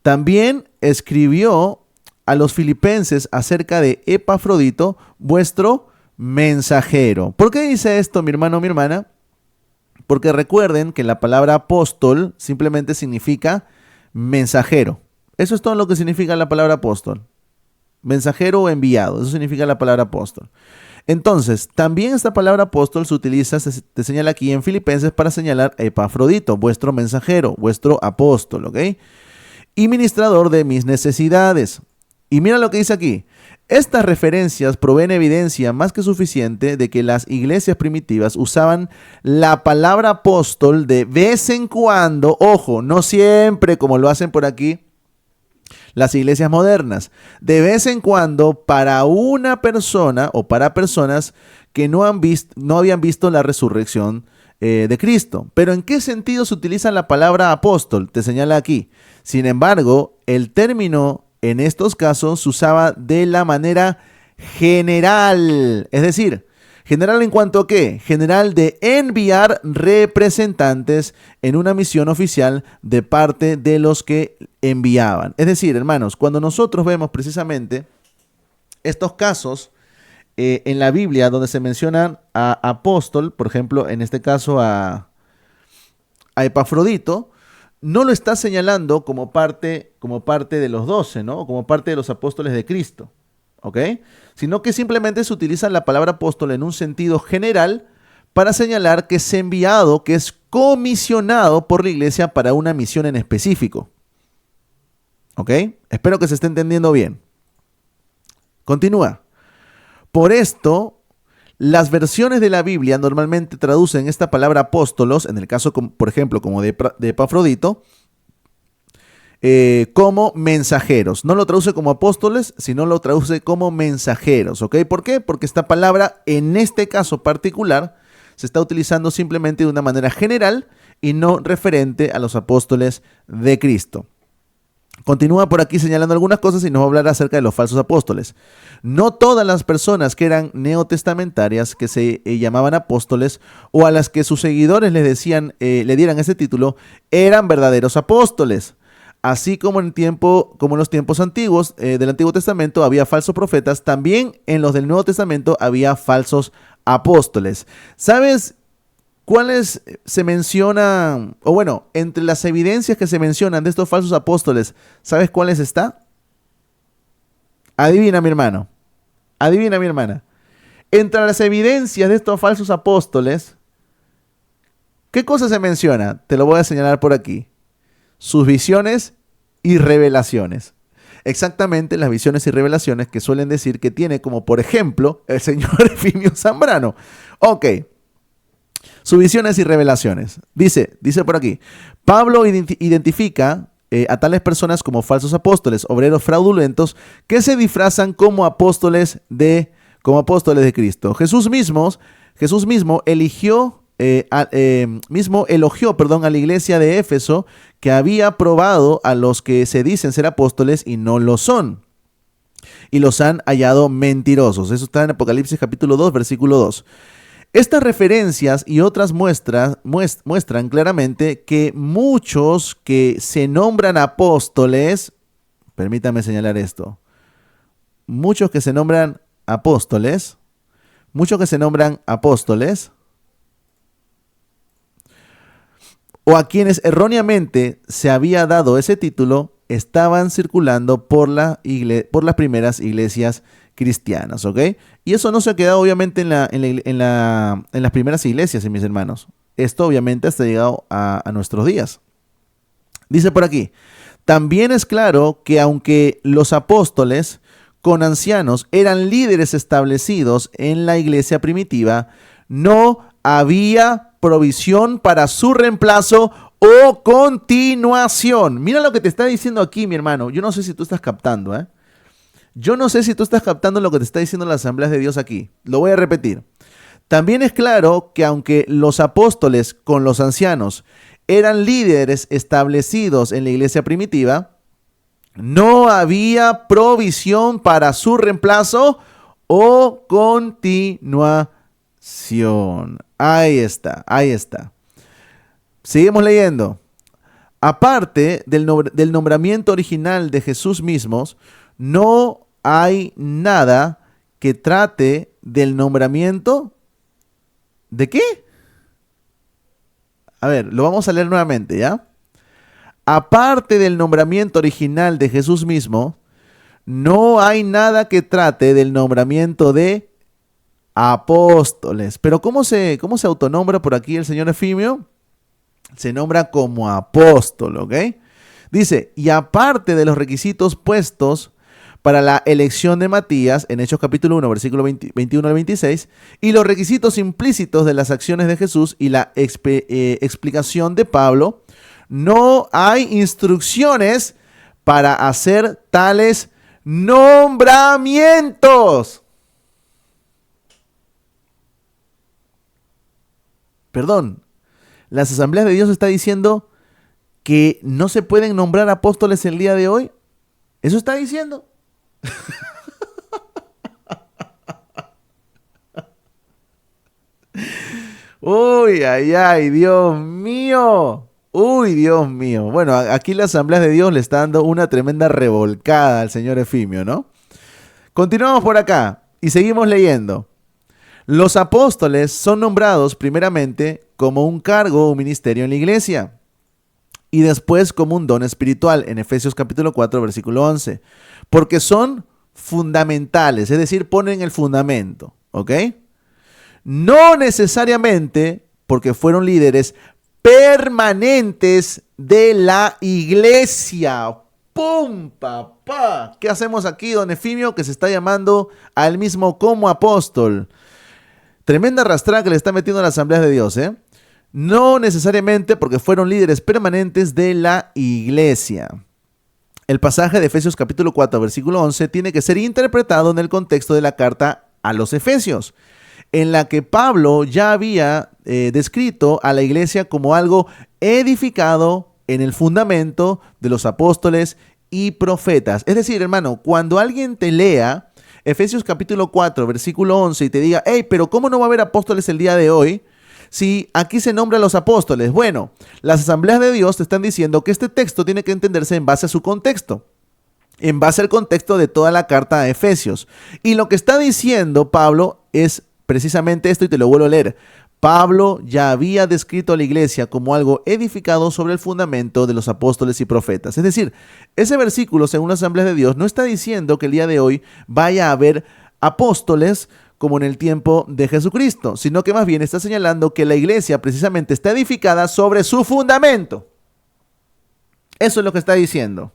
también escribió a los filipenses acerca de Epafrodito, vuestro mensajero. ¿Por qué dice esto, mi hermano, mi hermana? Porque recuerden que la palabra apóstol simplemente significa mensajero. Eso es todo lo que significa la palabra apóstol. Mensajero o enviado, eso significa la palabra apóstol. Entonces, también esta palabra apóstol se utiliza, te señala aquí en Filipenses para señalar a Epafrodito, vuestro mensajero, vuestro apóstol, ¿ok? Y ministrador de mis necesidades. Y mira lo que dice aquí. Estas referencias proveen evidencia más que suficiente de que las iglesias primitivas usaban la palabra apóstol de vez en cuando, ojo, no siempre como lo hacen por aquí las iglesias modernas, de vez en cuando para una persona o para personas que no habían visto la resurrección de Cristo. Pero ¿en qué sentido se utiliza la palabra apóstol? Te señala aquí. Sin embargo, el término en estos casos se usaba de la manera general, es decir, general en cuanto a qué, general de enviar representantes en una misión oficial de parte de los que enviaban. Es decir, hermanos, cuando nosotros vemos precisamente estos casos en la Biblia donde se mencionan a apóstol, por ejemplo, en este caso a Epafrodito, no lo está señalando como parte de los 12, ¿no? Como parte de los apóstoles de Cristo, ¿ok? Sino que simplemente se utiliza la palabra apóstol en un sentido general para señalar que es enviado, que es comisionado por la iglesia para una misión en específico, ¿ok? Espero que se esté entendiendo bien. Continúa. Por esto, las versiones de la Biblia normalmente traducen esta palabra apóstolos, en el caso, por ejemplo, como de Epafrodito, como mensajeros. No lo traduce como apóstoles, sino lo traduce como mensajeros. ¿Ok? ¿Por qué? Porque esta palabra, en este caso particular, se está utilizando simplemente de una manera general y no referente a los apóstoles de Cristo. Continúa por aquí señalando algunas cosas y nos va a hablar acerca de los falsos apóstoles. No todas las personas que eran neotestamentarias, que se llamaban apóstoles, o a las que sus seguidores les decían, le dieran ese título, eran verdaderos apóstoles. Así como en los tiempos antiguos del Antiguo Testamento había falsos profetas, también en los del Nuevo Testamento había falsos apóstoles. ¿Sabes ¿Cuáles se mencionan, o bueno, entre las evidencias que se mencionan de estos falsos apóstoles, ¿sabes cuáles está? Adivina, mi hermano. Adivina, mi hermana. Entre las evidencias de estos falsos apóstoles, ¿qué cosa se menciona? Te lo voy a señalar por aquí. Sus visiones y revelaciones. Exactamente las visiones y revelaciones que suelen decir que tiene, como por ejemplo el señor Efimio Zambrano. Ok. Sus visiones y revelaciones. Dice por aquí, Pablo identifica a tales personas como falsos apóstoles, obreros fraudulentos, que se disfrazan como apóstoles de Cristo. Jesús mismo elogió a la iglesia de Éfeso, que había probado a los que se dicen ser apóstoles y no lo son, y los han hallado mentirosos. Eso está en Apocalipsis capítulo 2, versículo 2. Estas referencias y otras muestran claramente que muchos que se nombran apóstoles, permítame señalar esto, muchos que se nombran apóstoles, o a quienes erróneamente se había dado ese título, estaban circulando por las primeras iglesias cristianas, ¿ok? Y eso no se ha quedado obviamente en las primeras iglesias, mis hermanos. Esto obviamente hasta llegado a nuestros días. Dice por aquí, también es claro que aunque los apóstoles con ancianos eran líderes establecidos en la iglesia primitiva, no había provisión para su reemplazo o continuación. Mira lo que te está diciendo aquí, mi hermano. Yo no sé si tú estás captando, ¿eh? Yo no sé si tú estás captando lo que te está diciendo la Asamblea de Dios aquí. Lo voy a repetir. También es claro que aunque los apóstoles con los ancianos eran líderes establecidos en la iglesia primitiva, no había provisión para su reemplazo o continuación. Ahí está. Seguimos leyendo. Aparte del nombramiento original de Jesús mismo, no hay nada que trate del nombramiento. ¿De qué? A ver, lo vamos a leer nuevamente, ¿ya? Aparte del nombramiento original de Jesús mismo, no hay nada que trate del nombramiento de apóstoles. Pero ¿cómo se autonombra por aquí el señor Efimio? Se nombra como apóstol, ¿ok? Dice, y aparte de los requisitos puestos para la elección de Matías, en Hechos capítulo 1, versículo 21 al 26, y los requisitos implícitos de las acciones de Jesús y la explicación de Pablo, no hay instrucciones para hacer tales nombramientos. Perdón, las asambleas de Dios está diciendo que no se pueden nombrar apóstoles el día de hoy. ¿Eso está diciendo? Uy, ay, Dios mío. Uy, Dios mío. Bueno, aquí la Asamblea de Dios le está dando una tremenda revolcada al señor Efimio, ¿no? Continuamos por acá y seguimos leyendo. Los apóstoles son nombrados primeramente como un cargo o ministerio en la iglesia y después como un don espiritual en Efesios capítulo 4, versículo 11, porque son fundamentales, es decir, ponen el fundamento, ¿ok? No necesariamente porque fueron líderes permanentes de la iglesia. ¡Pum, papá! ¿Qué hacemos aquí, don Efimio, que se está llamando a él mismo como apóstol? Tremenda arrastrada que le está metiendo a la Asamblea de Dios, ¿eh? No necesariamente porque fueron líderes permanentes de la iglesia. El pasaje de Efesios capítulo 4, versículo 11, tiene que ser interpretado en el contexto de la carta a los Efesios, en la que Pablo ya había descrito a la iglesia como algo edificado en el fundamento de los apóstoles y profetas. Es decir, hermano, cuando alguien te lea Efesios capítulo 4, versículo 11 y te diga, hey, pero ¿cómo no va a haber apóstoles el día de hoy? Si aquí se nombran los apóstoles. Bueno, las asambleas de Dios te están diciendo que este texto tiene que entenderse en base a su contexto, en base al contexto de toda la carta a Efesios. Y lo que está diciendo Pablo es precisamente esto, y te lo vuelvo a leer. Pablo ya había descrito a la iglesia como algo edificado sobre el fundamento de los apóstoles y profetas. Es decir, ese versículo, según la Asamblea de Dios, no está diciendo que el día de hoy vaya a haber apóstoles como en el tiempo de Jesucristo, sino que más bien está señalando que la iglesia precisamente está edificada sobre su fundamento. Eso es lo que está diciendo.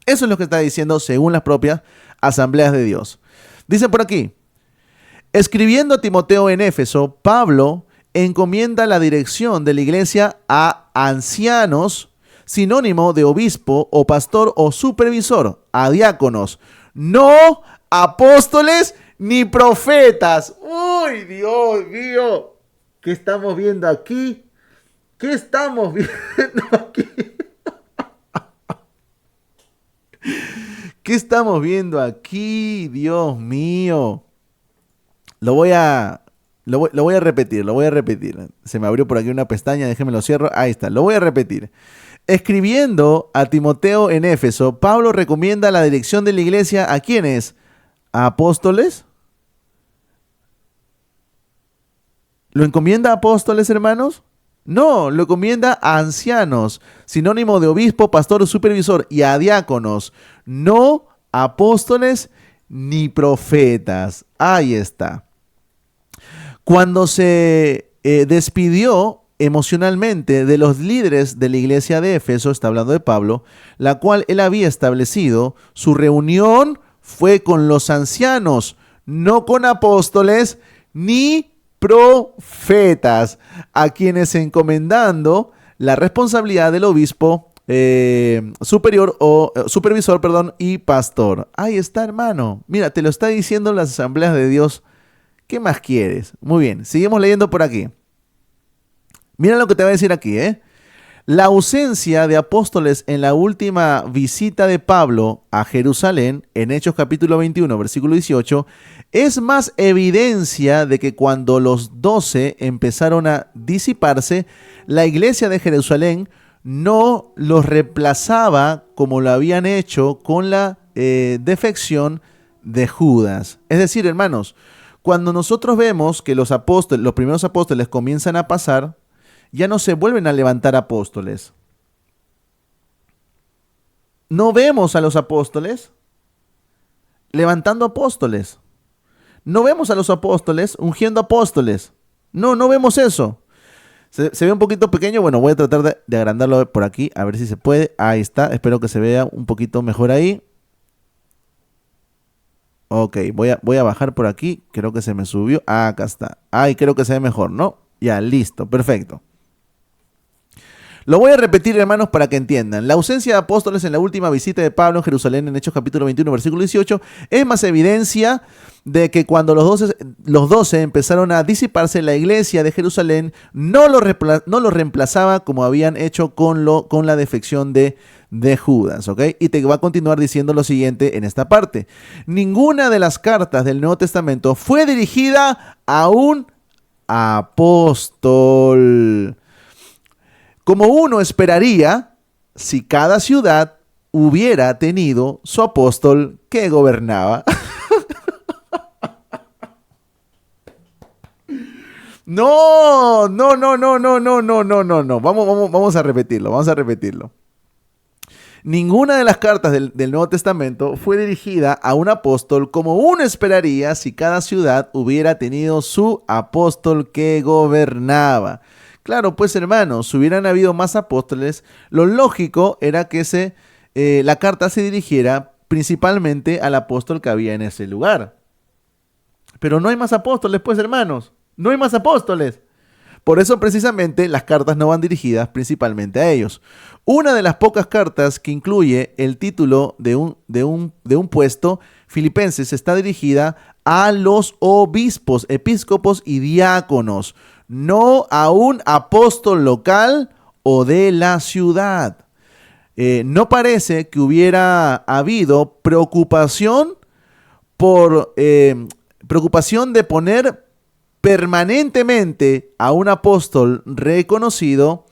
Eso es lo que está diciendo según las propias Asambleas de Dios. Dice por aquí, escribiendo a Timoteo en Éfeso, Pablo encomienda la dirección de la iglesia a ancianos, sinónimo de obispo o pastor o supervisor, a diáconos, no apóstoles ni profetas. ¡Uy, Dios mío! ¿Qué estamos viendo aquí? ¿Qué estamos viendo aquí? ¿Qué estamos viendo aquí? Dios mío. Lo voy a repetir. Se me abrió por aquí una pestaña, déjenme lo cierro. Ahí está, lo voy a repetir. Escribiendo a Timoteo en Éfeso, Pablo recomienda la dirección de la iglesia ¿a quiénes? ¿A apóstoles? ¿Lo encomienda a apóstoles, hermanos? No, lo encomienda a ancianos, sinónimo de obispo, pastor o supervisor, y a diáconos, no apóstoles ni profetas. Ahí está. Cuando se despidió emocionalmente de los líderes de la iglesia de Éfeso, está hablando de Pablo, la cual él había establecido, su reunión fue con los ancianos, no con apóstoles ni profetas, a quienes encomendando la responsabilidad del obispo supervisor, y pastor. Ahí está, hermano. Mira, te lo está diciendo las Asambleas de Dios. ¿Qué más quieres? Muy bien, seguimos leyendo por aquí. Mira lo que te va a decir aquí, ¿eh? La ausencia de apóstoles en la última visita de Pablo a Jerusalén, en Hechos capítulo 21, versículo 18, es más evidencia de que cuando los 12 empezaron a disiparse, la iglesia de Jerusalén no los reemplazaba como lo habían hecho con la defección de Judas. Es decir, hermanos, cuando nosotros vemos que los primeros apóstoles comienzan a pasar, ya no se vuelven a levantar apóstoles. No vemos a los apóstoles levantando apóstoles. No vemos a los apóstoles ungiendo apóstoles. No vemos eso. Se ve un poquito pequeño. Bueno, voy a tratar de agrandarlo por aquí, a ver si se puede. Ahí está. Espero que se vea un poquito mejor ahí. Ok, voy a bajar por aquí. Creo que se me subió. Acá está. Ahí creo que se ve mejor, ¿no? Ya, listo. Perfecto. Lo voy a repetir, hermanos, para que entiendan. La ausencia de apóstoles en la última visita de Pablo en Jerusalén, en Hechos capítulo 21, versículo 18, es más evidencia de que cuando los 12 empezaron a disiparse, la iglesia de Jerusalén no lo reemplazaba como habían hecho con la defección de Judas, ¿ok? Y te va a continuar diciendo lo siguiente en esta parte. Ninguna de las cartas del Nuevo Testamento fue dirigida a un apóstol, como uno esperaría si cada ciudad hubiera tenido su apóstol que gobernaba. No. Vamos a repetirlo. Ninguna de las cartas del Nuevo Testamento fue dirigida a un apóstol como uno esperaría si cada ciudad hubiera tenido su apóstol que gobernaba. Claro, pues hermanos, si hubieran habido más apóstoles, lo lógico era que la carta se dirigiera principalmente al apóstol que había en ese lugar. Pero no hay más apóstoles, pues hermanos, no hay más apóstoles. Por eso precisamente las cartas no van dirigidas principalmente a ellos. Una de las pocas cartas que incluye el título de un puesto, Filipenses, está dirigida a los obispos, episcopos y diáconos, no a un apóstol local o de la ciudad. No parece que hubiera habido preocupación de poner permanentemente a un apóstol reconocido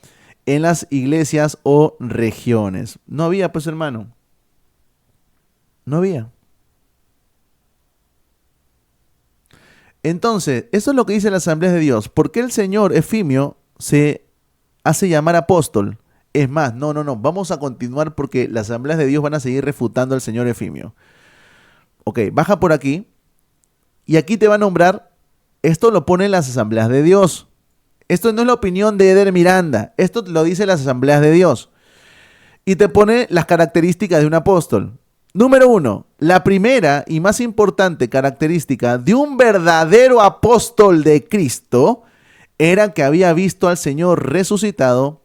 en las iglesias o regiones. No había, pues hermano. No había. Entonces, eso es lo que dice la Asamblea de Dios. ¿Por qué el señor Efimio se hace llamar apóstol? Es más, no, vamos a continuar porque las Asambleas de Dios van a seguir refutando al señor Efimio. Ok, baja por aquí y aquí te va a nombrar, esto lo ponen las Asambleas de Dios. Esto no es la opinión de Eder Miranda, esto lo dicen las Asambleas de Dios. Y te pone las características de un apóstol. Número 1, la primera y más importante característica de un verdadero apóstol de Cristo era que había visto al Señor resucitado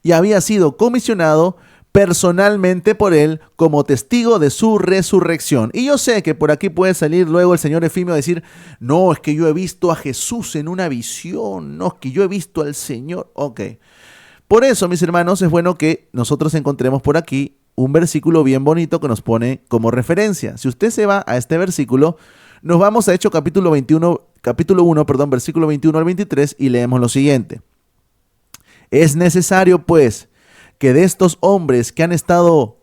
y había sido comisionado personalmente por él como testigo de su resurrección. Y yo sé que por aquí puede salir luego el señor Efimio a decir, no, es que yo he visto a Jesús en una visión, no, es que yo he visto al Señor. Ok. Por eso, mis hermanos, es bueno que nosotros encontremos por aquí un versículo bien bonito que nos pone como referencia. Si usted se va a este versículo, nos vamos a Hechos capítulo 1, versículo 21 al 23 y leemos lo siguiente. Es necesario, pues, que de estos hombres que han estado,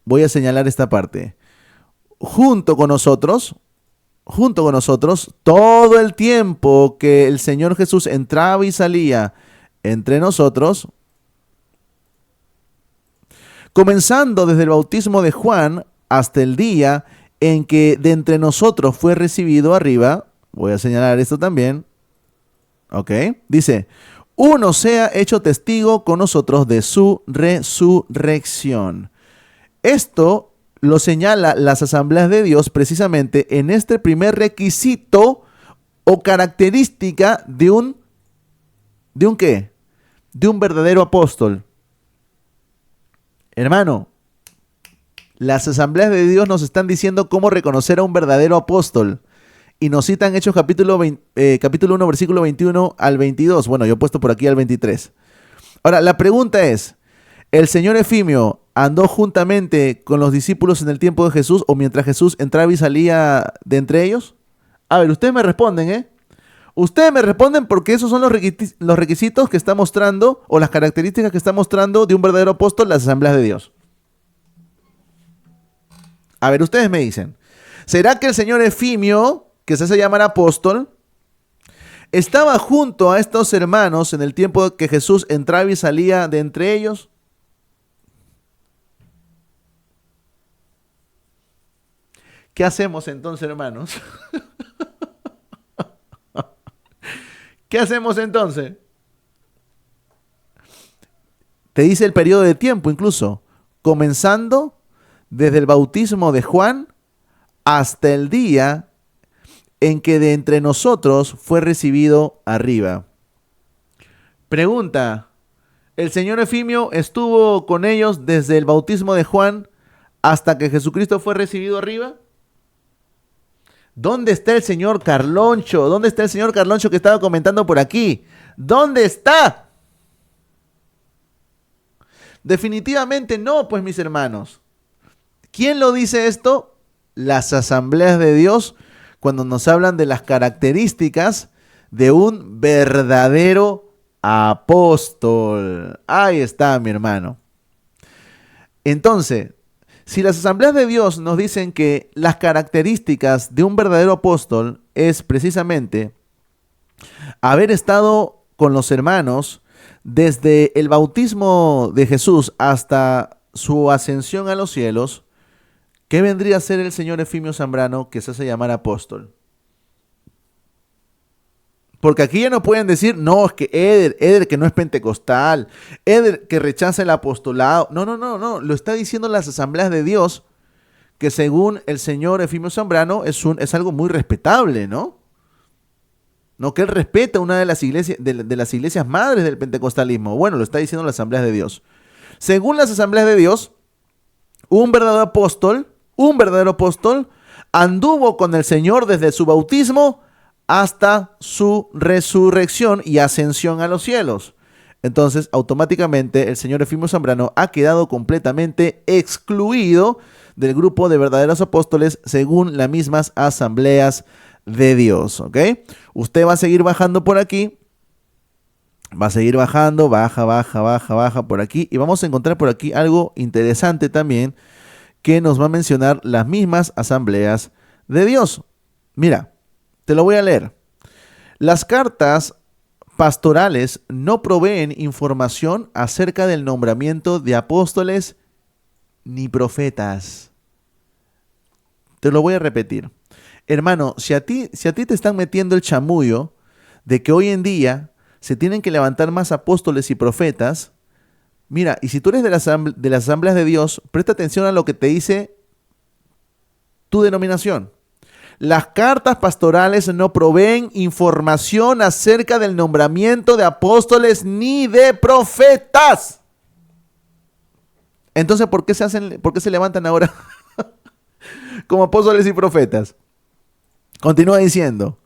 voy a señalar esta parte, junto con nosotros, todo el tiempo que el Señor Jesús entraba y salía entre nosotros, comenzando desde el bautismo de Juan hasta el día en que de entre nosotros fue recibido arriba, voy a señalar esto también, ok, dice, uno sea hecho testigo con nosotros de su resurrección. Esto lo señala las Asambleas de Dios precisamente en este primer requisito o característica de un ¿qué? De un verdadero apóstol. Hermano, las Asambleas de Dios nos están diciendo cómo reconocer a un verdadero apóstol. Y nos citan Hechos capítulo 1, versículo 21 al 22. Bueno, yo he puesto por aquí al 23. Ahora, la pregunta es, ¿el señor Efimio andó juntamente con los discípulos en el tiempo de Jesús o mientras Jesús entraba y salía de entre ellos? A ver, ustedes me responden, ¿eh? Ustedes me responden porque esos son los requisitos que está mostrando o las características que está mostrando de un verdadero apóstol las Asambleas de Dios. A ver, ustedes me dicen, ¿será que el señor Efimio, que se hace llamar apóstol, estaba junto a estos hermanos en el tiempo que Jesús entraba y salía de entre ellos? ¿Qué hacemos entonces, hermanos? ¿Qué hacemos entonces? Te dice el periodo de tiempo incluso, comenzando desde el bautismo de Juan hasta el día en que de entre nosotros fue recibido arriba. Pregunta, ¿el señor Efimio estuvo con ellos desde el bautismo de Juan hasta que Jesucristo fue recibido arriba? ¿Dónde está el señor Carloncho? ¿Dónde está el señor Carloncho que estaba comentando por aquí? ¿Dónde está? Definitivamente no, pues mis hermanos. ¿Quién lo dice esto? Las Asambleas de Dios, cuando nos hablan de las características de un verdadero apóstol. Ahí está, mi hermano. Entonces, si las Asambleas de Dios nos dicen que las características de un verdadero apóstol es precisamente haber estado con los hermanos desde el bautismo de Jesús hasta su ascensión a los cielos, ¿qué vendría a ser el señor Efimio Zambrano que se hace llamar apóstol? Porque aquí ya no pueden decir, no, es que Eder que no es pentecostal, Eder que rechaza el apostolado. No, lo está diciendo las Asambleas de Dios, que según el señor Efimio Zambrano es algo muy respetable, ¿no? No, que él respeta una de las iglesias, de las iglesias madres del pentecostalismo. Bueno, lo está diciendo las Asambleas de Dios. Según las Asambleas de Dios, un verdadero apóstol, anduvo con el Señor desde su bautismo hasta su resurrección y ascensión a los cielos. Entonces, automáticamente, el señor Efimio Zambrano ha quedado completamente excluido del grupo de verdaderos apóstoles según las mismas Asambleas de Dios, ¿ok? Usted va a seguir bajando por aquí, va a seguir bajando, baja por aquí, y vamos a encontrar por aquí algo interesante también que nos va a mencionar las mismas Asambleas de Dios. Mira, Te lo voy a leer. Las cartas pastorales no proveen información acerca del nombramiento de apóstoles ni profetas. Te lo voy a repetir. Hermano, si a ti te están metiendo el chamullo de que hoy en día se tienen que levantar más apóstoles y profetas, mira, y si tú eres de las asambleas de Dios, presta atención a lo que te dice tu denominación. Las cartas pastorales no proveen información acerca del nombramiento de apóstoles ni de profetas. Entonces, ¿por qué se levantan ahora como apóstoles y profetas? Continúa diciendo.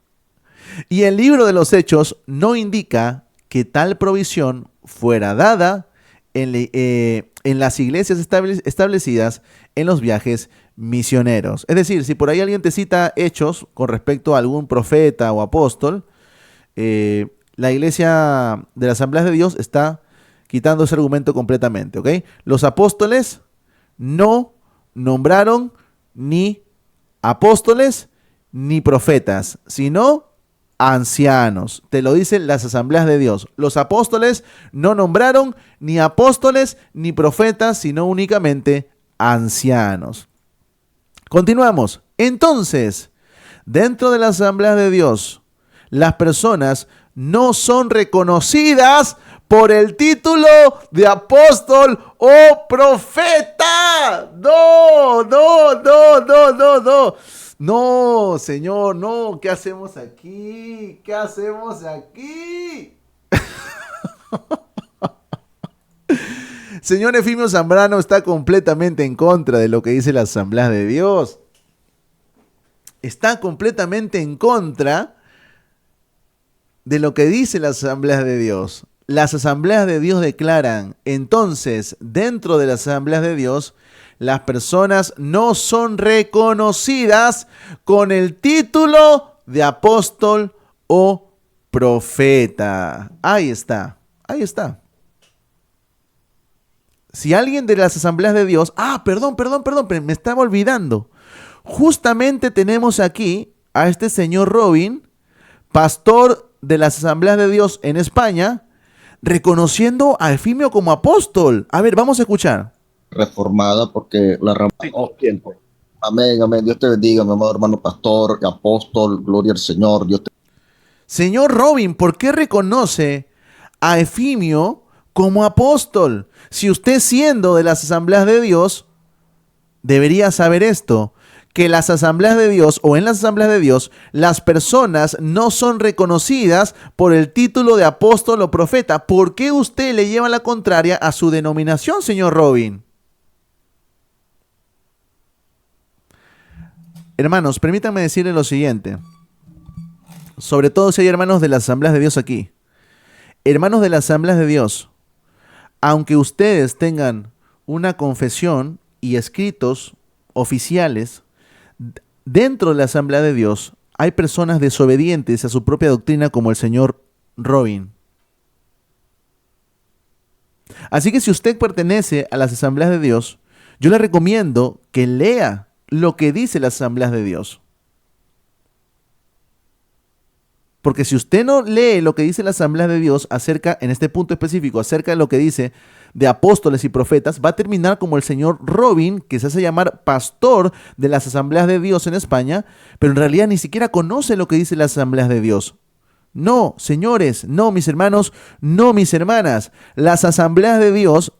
Y el libro de los Hechos no indica que tal provisión fuera dada en las iglesias establecidas en los viajes misioneros. Es decir, si por ahí alguien te cita hechos con respecto a algún profeta o apóstol, la iglesia de las Asambleas de Dios está quitando ese argumento completamente, ¿ok? Los apóstoles no nombraron ni apóstoles ni profetas, sino ancianos. Te lo dicen las Asambleas de Dios. Los apóstoles no nombraron ni apóstoles ni profetas, sino únicamente ancianos. Continuamos. Entonces, dentro de las Asambleas de Dios, las personas no son reconocidas por el título de apóstol o profeta. No. No, Señor, no. ¿Qué hacemos aquí? ¿Qué hacemos aquí? Señor Efimio Zambrano está completamente en contra de lo que dice la Asamblea de Dios. Está completamente en contra de lo que dice la Asamblea de Dios. Las Asambleas de Dios declaran, entonces, dentro de las Asambleas de Dios, las personas no son reconocidas con el título de apóstol o profeta. Ahí está. Si alguien de las Asambleas de Dios... Perdón, me estaba olvidando. Justamente tenemos aquí a este señor Robin, pastor de las Asambleas de Dios en España, reconociendo a Efimio como apóstol. A ver, vamos a escuchar. Reformada porque la rama... Tiempo. Amén. Dios te bendiga, mi amado hermano pastor, apóstol, gloria al Señor. Señor Robin, ¿por qué reconoce a Efimio como apóstol? Si usted, siendo de las Asambleas de Dios, debería saber esto, que las Asambleas de Dios o en las Asambleas de Dios, las personas no son reconocidas por el título de apóstol o profeta. ¿Por qué usted le lleva la contraria a su denominación, señor Robin? Hermanos, permítanme decirle lo siguiente, sobre todo si hay hermanos de las Asambleas de Dios aquí. Hermanos de las Asambleas de Dios, aunque ustedes tengan una confesión y escritos oficiales, dentro de la Asamblea de Dios hay personas desobedientes a su propia doctrina como el señor Robin. Así que si usted pertenece a las Asambleas de Dios, yo le recomiendo que lea lo que dice las Asambleas de Dios. Porque si usted no lee lo que dice la Asamblea de Dios acerca, en este punto específico, acerca de lo que dice de apóstoles y profetas, va a terminar como el señor Robin, que se hace llamar pastor de las Asambleas de Dios en España, pero en realidad ni siquiera conoce lo que dice las Asambleas de Dios. No, señores, no, mis hermanos, no, mis hermanas. Las Asambleas de Dios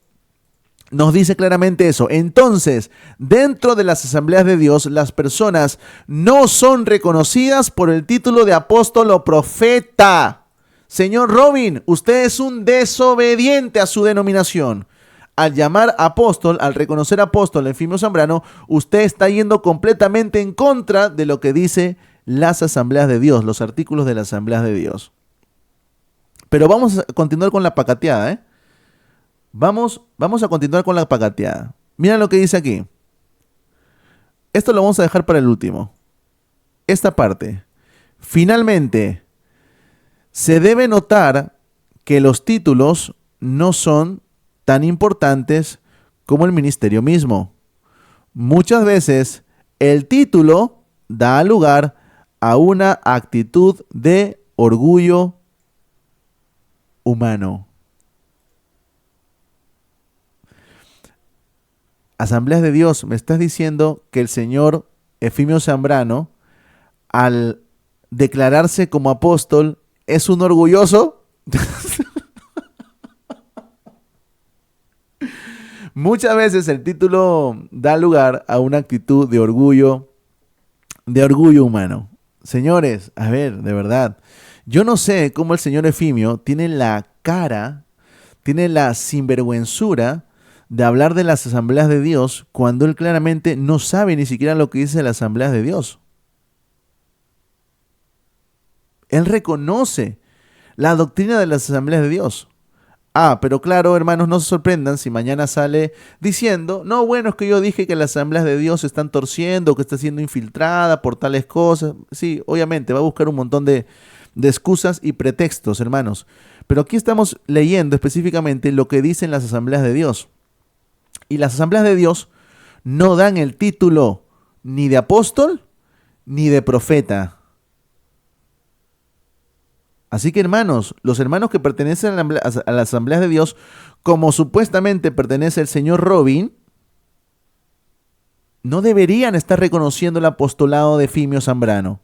nos dice claramente eso. Entonces, dentro de las Asambleas de Dios, las personas no son reconocidas por el título de apóstol o profeta. Señor Robin, usted es un desobediente a su denominación. Al llamar apóstol, al reconocer apóstol Efimio Zambrano, usted está yendo completamente en contra de lo que dice las Asambleas de Dios, los artículos de las Asambleas de Dios. Pero vamos a continuar con la pacateada, ¿eh? Vamos a continuar con la pacateada. Mira lo que dice aquí. Esto lo vamos a dejar para el último. Esta parte. Finalmente, se debe notar que los títulos no son tan importantes como el ministerio mismo. Muchas veces, el título da lugar a una actitud de orgullo humano. Asambleas de Dios, me estás diciendo que el señor Efimio Zambrano, al declararse como apóstol, es un orgulloso. Muchas veces el título da lugar a una actitud de orgullo humano. Señores, a ver, de verdad, yo no sé cómo el señor Efimio tiene la cara, tiene la sinvergüenzura de hablar de las asambleas de Dios cuando él claramente no sabe ni siquiera lo que dice las asambleas de Dios. Él reconoce la doctrina de las asambleas de Dios. Ah, pero claro, hermanos, no se sorprendan si mañana sale diciendo, no, bueno, es que yo dije que las asambleas de Dios se están torciendo, que está siendo infiltrada por tales cosas. Sí, obviamente, va a buscar un montón de excusas y pretextos, hermanos. Pero aquí estamos leyendo específicamente lo que dicen las asambleas de Dios. Y las asambleas de Dios no dan el título ni de apóstol ni de profeta. Así que hermanos, los hermanos que pertenecen a las asambleas de Dios, como supuestamente pertenece el señor Robin, no deberían estar reconociendo el apostolado de Efimio Zambrano.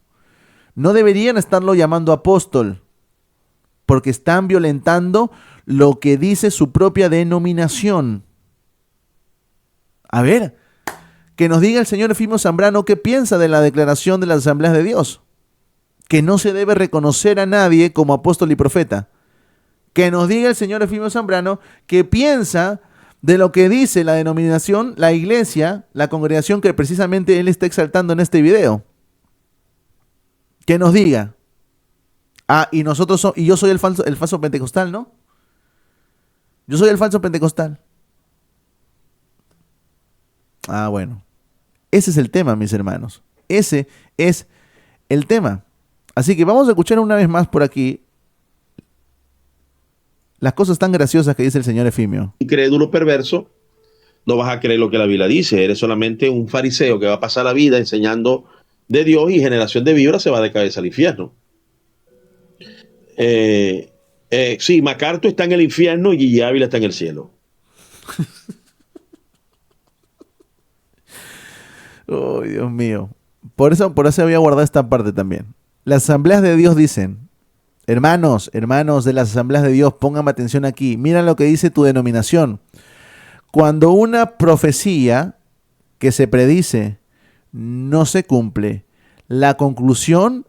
No deberían estarlo llamando apóstol, porque están violentando lo que dice su propia denominación. A ver, que nos diga el señor Efimio Zambrano qué piensa de la declaración de las asambleas de Dios. Que no se debe reconocer a nadie como apóstol y profeta. Que nos diga el señor Efimio Zambrano qué piensa de lo que dice la denominación, la iglesia, la congregación que precisamente él está exaltando en este video. Que nos diga. Ah, y yo soy el falso pentecostal, ¿no? Yo soy el falso pentecostal. Ah, bueno. Ese es el tema, mis hermanos. Ese es el tema. Así que vamos a escuchar una vez más por aquí las cosas tan graciosas que dice el señor Efimio. Incrédulo perverso, no vas a creer lo que la Biblia dice. Eres solamente un fariseo que va a pasar la vida enseñando de Dios y generación de víboras se va de cabeza al infierno. Sí, MacArthur está en el infierno y Gigi Ávila está en el cielo. Oh, Dios mío. Por eso había guardado esta parte también. Las asambleas de Dios dicen, hermanos de las asambleas de Dios, pónganme atención aquí. Mira lo que dice tu denominación. Cuando una profecía que se predice no se cumple, la conclusión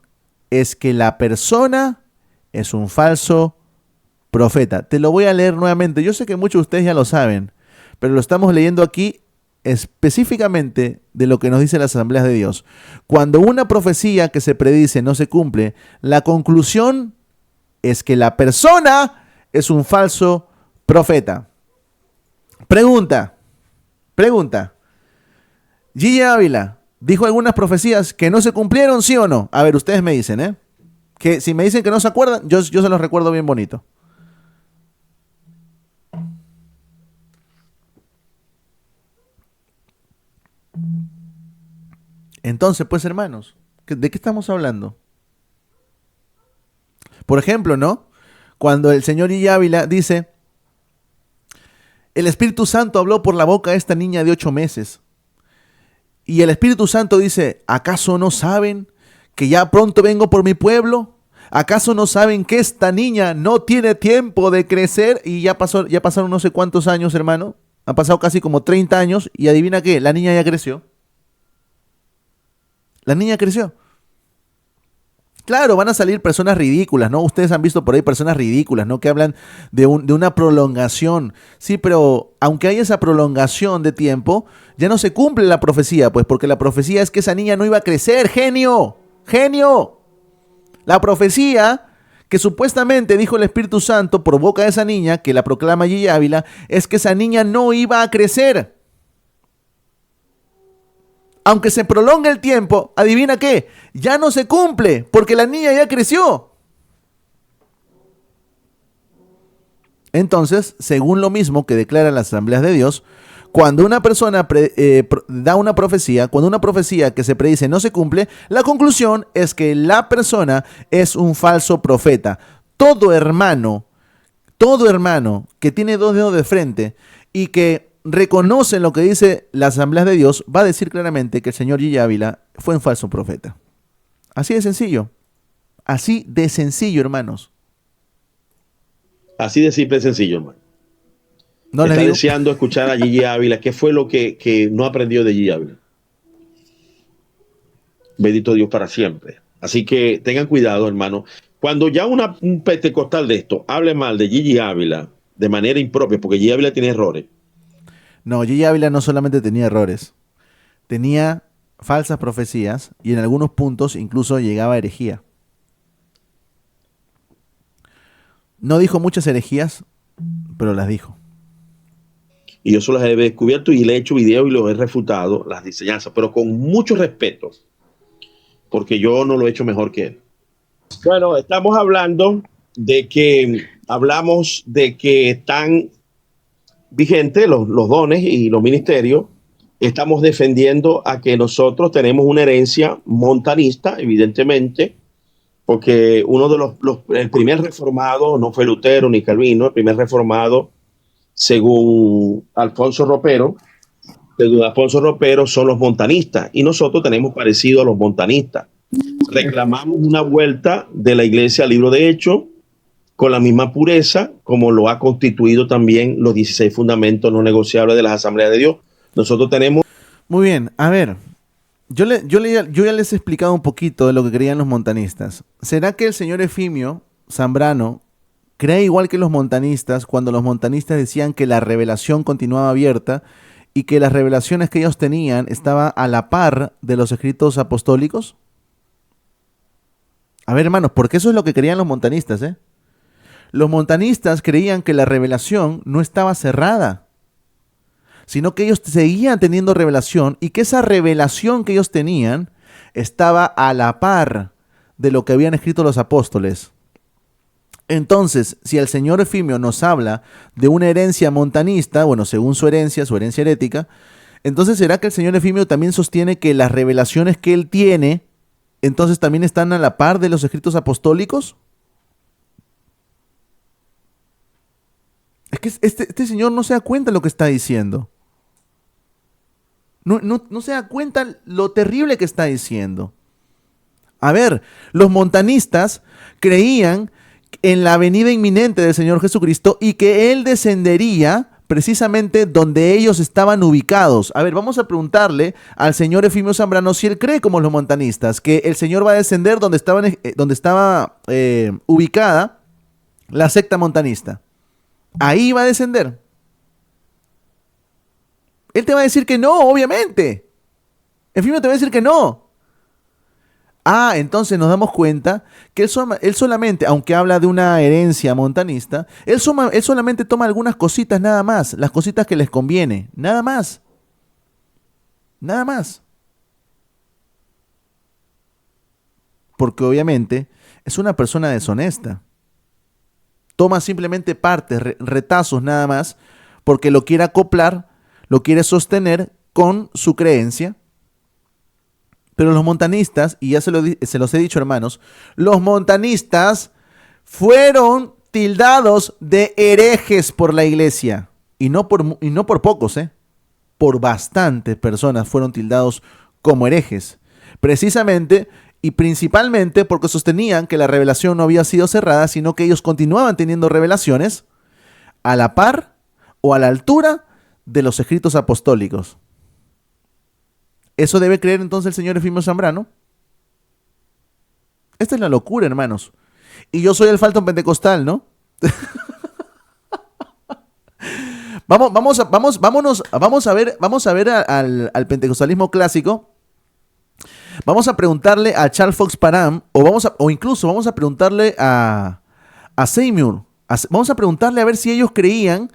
es que la persona es un falso profeta. Te lo voy a leer nuevamente. Yo sé que muchos de ustedes ya lo saben, pero lo estamos leyendo aquí específicamente de lo que nos dice las asambleas de Dios. Cuando una profecía que se predice no se cumple, la conclusión es que la persona es un falso profeta. Pregunta. Gigi Ávila dijo algunas profecías que no se cumplieron, ¿sí o no? A ver, ustedes me dicen, que si me dicen que no se acuerdan, yo se los recuerdo bien bonito. Entonces, pues hermanos, ¿de qué estamos hablando? Por ejemplo, ¿no? Cuando el señor Gigi Ávila dice, el Espíritu Santo habló por la boca de esta niña de 8 meses. Y el Espíritu Santo dice, ¿acaso no saben que ya pronto vengo por mi pueblo? ¿Acaso no saben que esta niña no tiene tiempo de crecer? Y ya pasaron no sé cuántos años, hermano. Han pasado casi como 30 años y adivina qué, la niña ya creció. La niña creció. Claro, van a salir personas ridículas, ¿no? Ustedes han visto por ahí personas ridículas, ¿no? Que hablan de una prolongación. Sí, pero aunque haya esa prolongación de tiempo, ya no se cumple la profecía, pues, porque la profecía es que esa niña no iba a crecer. ¡Genio! ¡Genio! La profecía que supuestamente dijo el Espíritu Santo por boca de esa niña, que la proclama Gigi Ávila, es que esa niña no iba a crecer. Aunque se prolongue el tiempo, adivina qué, ya no se cumple, porque la niña ya creció. Entonces, según lo mismo que declaran las asambleas de Dios, Cuando una persona da una profecía, cuando una profecía que se predice no se cumple, la conclusión es que la persona es un falso profeta. Todo hermano que tiene dos dedos de frente y que reconoce lo que dice la Asamblea de Dios, va a decir claramente que el señor Gigi Ávila fue un falso profeta. Así de sencillo. Así de sencillo, hermanos. Así de simple y sencillo, hermano. No les Está digo. deseando escuchar a Gigi Ávila. ¿Qué fue lo que no aprendió de Gigi Ávila? Bendito Dios para siempre. Así que tengan cuidado, hermano. Cuando ya un pentecostal de esto hable mal de Gigi Ávila de manera impropia, porque Gigi Ávila tiene errores. No, Gigi Ávila no solamente tenía errores, tenía falsas profecías y en algunos puntos incluso llegaba a herejía. No dijo muchas herejías, pero las dijo. Y yo solo las he descubierto y le he hecho video y lo he refutado, las enseñanzas, pero con mucho respeto, porque yo no lo he hecho mejor que él. Bueno, estamos hablando hablamos de que están vigentes los dones y los ministerios. Estamos defendiendo a que nosotros tenemos una herencia montanista, evidentemente, porque el primer reformado no fue Lutero ni Calvino, el primer reformado, según Alfonso Ropero, son los montanistas, y nosotros tenemos parecido a los montanistas. Reclamamos una vuelta de la iglesia al libro de Hechos con la misma pureza como lo ha constituido también los 16 fundamentos no negociables de las asambleas de Dios. Nosotros tenemos... Muy bien, a ver, yo ya les he explicado un poquito de lo que creían los montanistas. ¿Será que el señor Efimio Zambrano cree igual que los montanistas cuando los montanistas decían que la revelación continuaba abierta y que las revelaciones que ellos tenían estaban a la par de los escritos apostólicos? A ver, hermanos, porque eso es lo que creían los montanistas, ¿eh? Los montanistas creían que la revelación no estaba cerrada, sino que ellos seguían teniendo revelación y que esa revelación que ellos tenían estaba a la par de lo que habían escrito los apóstoles. Entonces, si el señor Efimio nos habla de una herencia montanista, bueno, según su herencia herética, entonces ¿será que el señor Efimio también sostiene que las revelaciones que él tiene entonces también están a la par de los escritos apostólicos? Es que este señor no se da cuenta de lo que está diciendo. No se da cuenta lo terrible que está diciendo. A ver, los montanistas creían en la venida inminente del Señor Jesucristo y que Él descendería precisamente donde ellos estaban ubicados. A ver, vamos a preguntarle al señor Efimio Zambrano si él cree como los montanistas, que el Señor va a descender donde estaba ubicada la secta montanista. Ahí va a descender. Él te va a decir que no, obviamente. Efimio te va a decir que no. Ah, entonces nos damos cuenta que él solamente, aunque habla de una herencia montanista, él solamente toma algunas cositas nada más, las cositas que les conviene, nada más. Nada más. Porque obviamente es una persona deshonesta. Toma simplemente partes, retazos nada más, porque lo quiere acoplar, lo quiere sostener con su creencia. Pero los montanistas, y ya se los he dicho, hermanos, los montanistas fueron tildados de herejes por la iglesia. Y no por pocos, por bastantes personas fueron tildados como herejes. Precisamente y principalmente porque sostenían que la revelación no había sido cerrada, sino que ellos continuaban teniendo revelaciones a la par o a la altura de los escritos apostólicos. ¿Eso debe creer entonces el señor Efimio Zambrano? Esta es la locura, hermanos. Y yo soy el falto pentecostal, ¿no? Vamos a ver al pentecostalismo clásico. Vamos a preguntarle a Charles Fox Parham, o incluso vamos a preguntarle a Seymour. Vamos a preguntarle a ver si ellos creían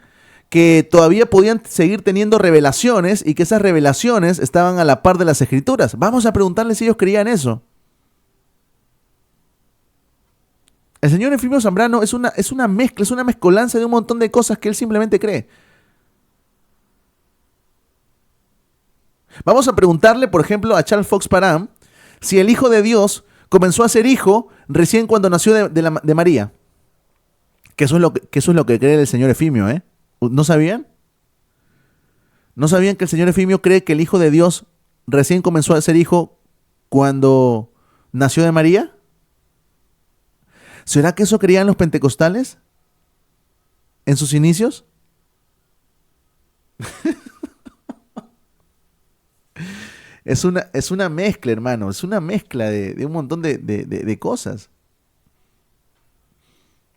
que todavía podían seguir teniendo revelaciones y que esas revelaciones estaban a la par de las escrituras. Vamos a preguntarle si ellos creían eso. El señor Efimio Zambrano es una mezcla, es una mezcolanza de un montón de cosas que él simplemente cree. Vamos a preguntarle, por ejemplo, a Charles Fox Parham si el Hijo de Dios comenzó a ser hijo recién cuando nació de María. Que eso es lo que cree el señor Efimio, ¿eh? ¿No sabían? ¿No sabían que el señor Efimio cree que el Hijo de Dios recién comenzó a ser hijo cuando nació de María? ¿Será que eso creían los pentecostales en sus inicios? Es una mezcla, hermano, es una mezcla de un montón de cosas.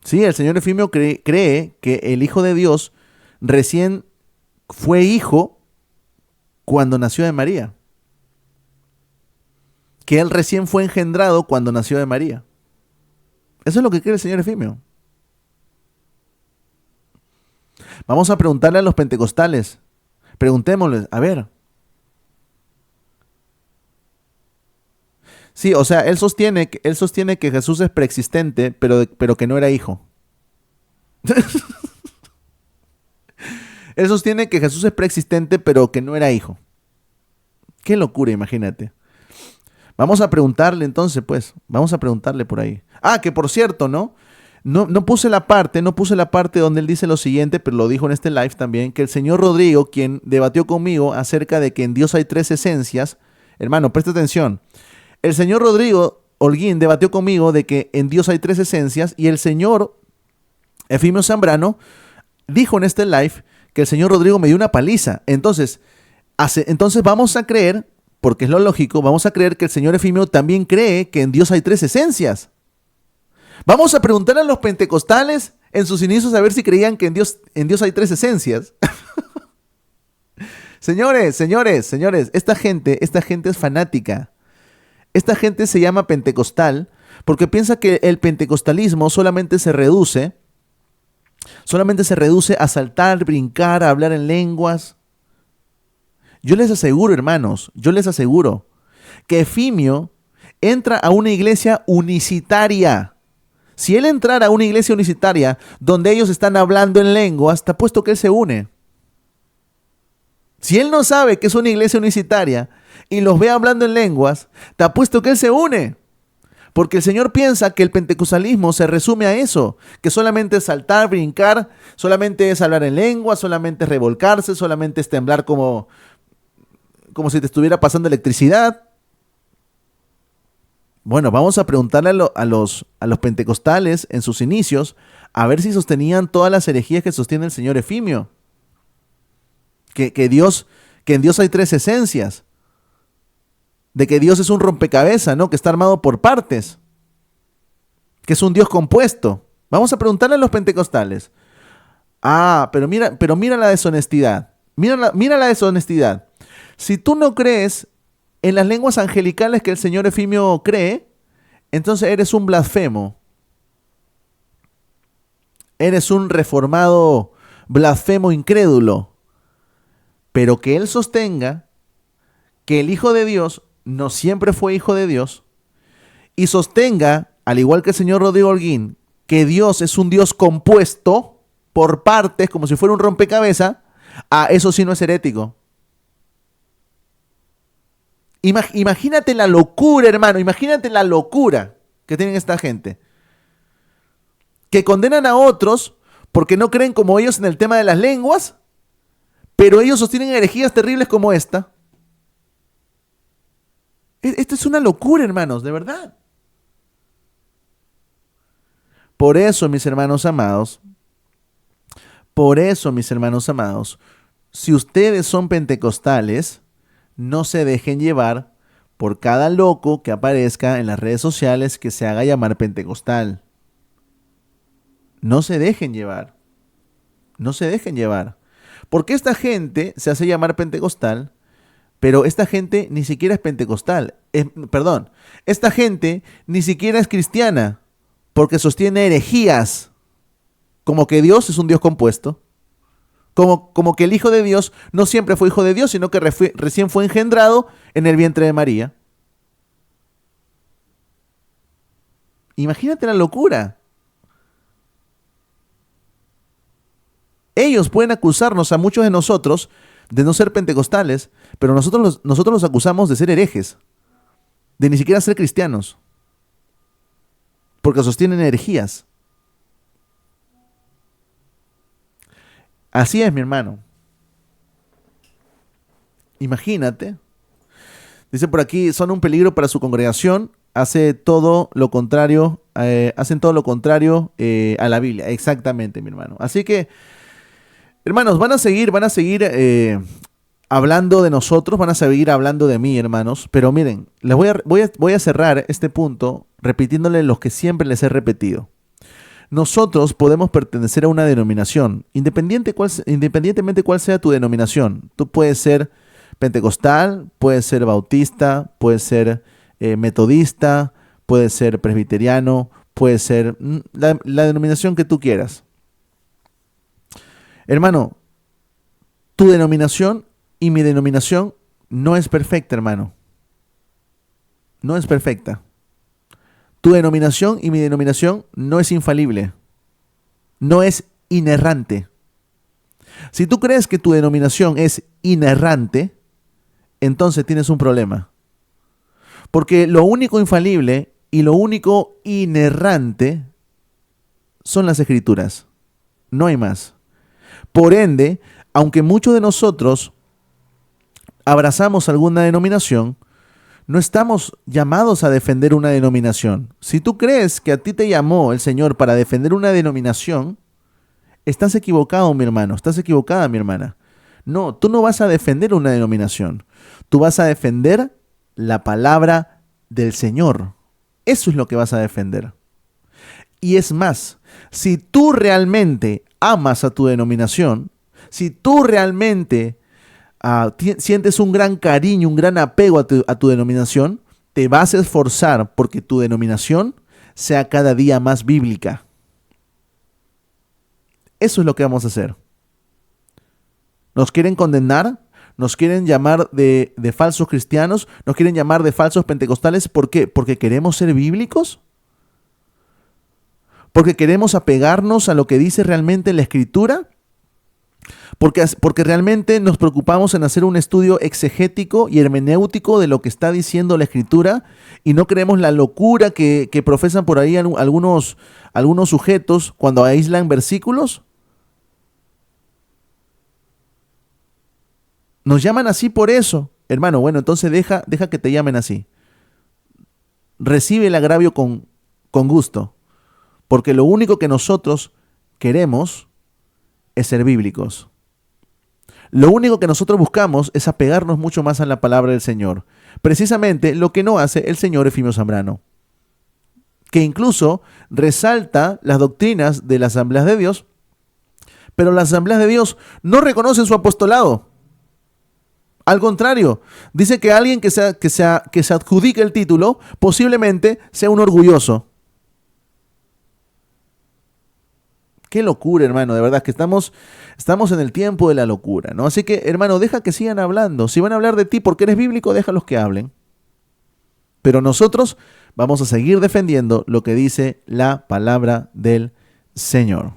Sí, el señor Efimio cree que el Hijo de Dios recién fue hijo cuando nació de María. Que él recién fue engendrado cuando nació de María. Eso es lo que cree el señor Efimio. Vamos a preguntarle a los pentecostales. Preguntémosles, a ver. Sí, o sea, él sostiene que Jesús es preexistente, pero que no era hijo. Él sostiene que Jesús es preexistente, pero que no era hijo. Qué locura, imagínate. Vamos a preguntarle entonces, pues. Vamos a preguntarle por ahí. Ah, que por cierto, ¿no? No puse la parte donde él dice lo siguiente, pero lo dijo en este live también, que el señor Rodrigo, quien debatió conmigo acerca de que en Dios hay tres esencias, hermano, presta atención. El señor Rodrigo Holguín debatió conmigo de que en Dios hay tres esencias y el señor Efimio Zambrano dijo en este live que el señor Rodrigo me dio una paliza. Entonces vamos a creer, porque es lo lógico, vamos a creer que el señor Efimio también cree que en Dios hay tres esencias. Vamos a preguntar a los pentecostales en sus inicios a ver si creían que en Dios hay tres esencias. Señores, esta gente es fanática. Esta gente se llama pentecostal porque piensa que el pentecostalismo solamente se reduce a saltar, brincar, a hablar en lenguas. Yo les aseguro, hermanos, que Efimio entra a una iglesia unicitaria. Si él entrara a una iglesia unicitaria donde ellos están hablando en lenguas, te apuesto que él se une. Si él no sabe que es una iglesia unicitaria y los ve hablando en lenguas, te apuesto que él se une. Porque el Señor piensa que el pentecostalismo se resume a eso, que solamente es saltar, brincar, solamente es hablar en lenguas, solamente es revolcarse, solamente es temblar como si te estuviera pasando electricidad. Bueno, vamos a preguntarle a los pentecostales en sus inicios a ver si sostenían todas las herejías que sostiene el señor Efimio. Que en Dios hay tres esencias. De que Dios es un rompecabezas, ¿no? Que está armado por partes. Que es un Dios compuesto. Vamos a preguntarle a los pentecostales. Ah, pero mira la deshonestidad. Mira la deshonestidad. Si tú no crees en las lenguas angelicales que el señor Efimio cree, entonces eres un blasfemo. Eres un reformado blasfemo incrédulo. Pero que él sostenga que el Hijo de Dios no siempre fue Hijo de Dios y sostenga, al igual que el señor Rodrigo Holguín, que Dios es un Dios compuesto por partes como si fuera un rompecabezas, eso sí no es herético. Imagínate la locura, hermano, imagínate la locura que tienen esta gente. Que condenan a otros porque no creen como ellos en el tema de las lenguas, pero ellos sostienen herejías terribles como esta. Esto es una locura, hermanos, de verdad. Por eso, mis hermanos amados, si ustedes son pentecostales, no se dejen llevar por cada loco que aparezca en las redes sociales que se haga llamar pentecostal. No se dejen llevar. Porque esta gente se hace llamar pentecostal, pero esta gente ni siquiera es pentecostal. Esta gente ni siquiera es cristiana, porque sostiene herejías, como que Dios es un Dios compuesto, como que el Hijo de Dios no siempre fue Hijo de Dios, sino que recién fue engendrado en el vientre de María. Imagínate la locura. Ellos pueden acusarnos a muchos de nosotros de no ser pentecostales, pero nosotros los acusamos de ser herejes, de ni siquiera ser cristianos, porque sostienen herejías. Así es, mi hermano. Imagínate. Dice por aquí, son un peligro para su congregación, hacen todo lo contrario a la Biblia. Exactamente, mi hermano. Así que, hermanos, van a seguir hablando de nosotros, van a seguir hablando de mí, hermanos. Pero miren, voy a cerrar este punto repitiéndole lo que siempre les he repetido. Nosotros podemos pertenecer a una denominación, independientemente cuál sea tu denominación. Tú puedes ser pentecostal, puedes ser bautista, puedes ser metodista, puedes ser presbiteriano, puede ser la denominación que tú quieras. Hermano, tu denominación y mi denominación no es perfecta, hermano. No es perfecta. Tu denominación y mi denominación no es infalible. No es inerrante. Si tú crees que tu denominación es inerrante, entonces tienes un problema. Porque lo único infalible y lo único inerrante son las Escrituras. No hay más. Por ende, aunque muchos de nosotros abrazamos alguna denominación, no estamos llamados a defender una denominación. Si tú crees que a ti te llamó el Señor para defender una denominación, estás equivocado, mi hermano, estás equivocada, mi hermana. No, tú no vas a defender una denominación. Tú vas a defender la palabra del Señor. Eso es lo que vas a defender. Y es más, si tú realmente amas a tu denominación, si tú realmente sientes un gran cariño, un gran apego a tu denominación, te vas a esforzar porque tu denominación sea cada día más bíblica. Eso es lo que vamos a hacer. Nos quieren condenar, nos quieren llamar de falsos cristianos, nos quieren llamar de falsos pentecostales. ¿Por qué? ¿Porque queremos ser bíblicos? ¿Porque queremos apegarnos a lo que dice realmente la Escritura? Porque realmente nos preocupamos en hacer un estudio exegético y hermenéutico de lo que está diciendo la Escritura y no creemos la locura que profesan por ahí algunos sujetos cuando aíslan versículos. Nos llaman así por eso. Hermano, bueno, entonces deja que te llamen así. Recibe el agravio con gusto. Porque lo único que nosotros queremos es ser bíblicos. Lo único que nosotros buscamos es apegarnos mucho más a la palabra del Señor. Precisamente lo que no hace el señor Efimio Zambrano, que incluso resalta las doctrinas de las asambleas de Dios, pero las asambleas de Dios no reconocen su apostolado. Al contrario, dice que alguien que se adjudique el título posiblemente sea un orgulloso. Qué locura, hermano, de verdad que estamos en el tiempo de la locura, ¿no? Así que, hermano, deja que sigan hablando. Si van a hablar de ti porque eres bíblico, déjalos que hablen. Pero nosotros vamos a seguir defendiendo lo que dice la palabra del Señor.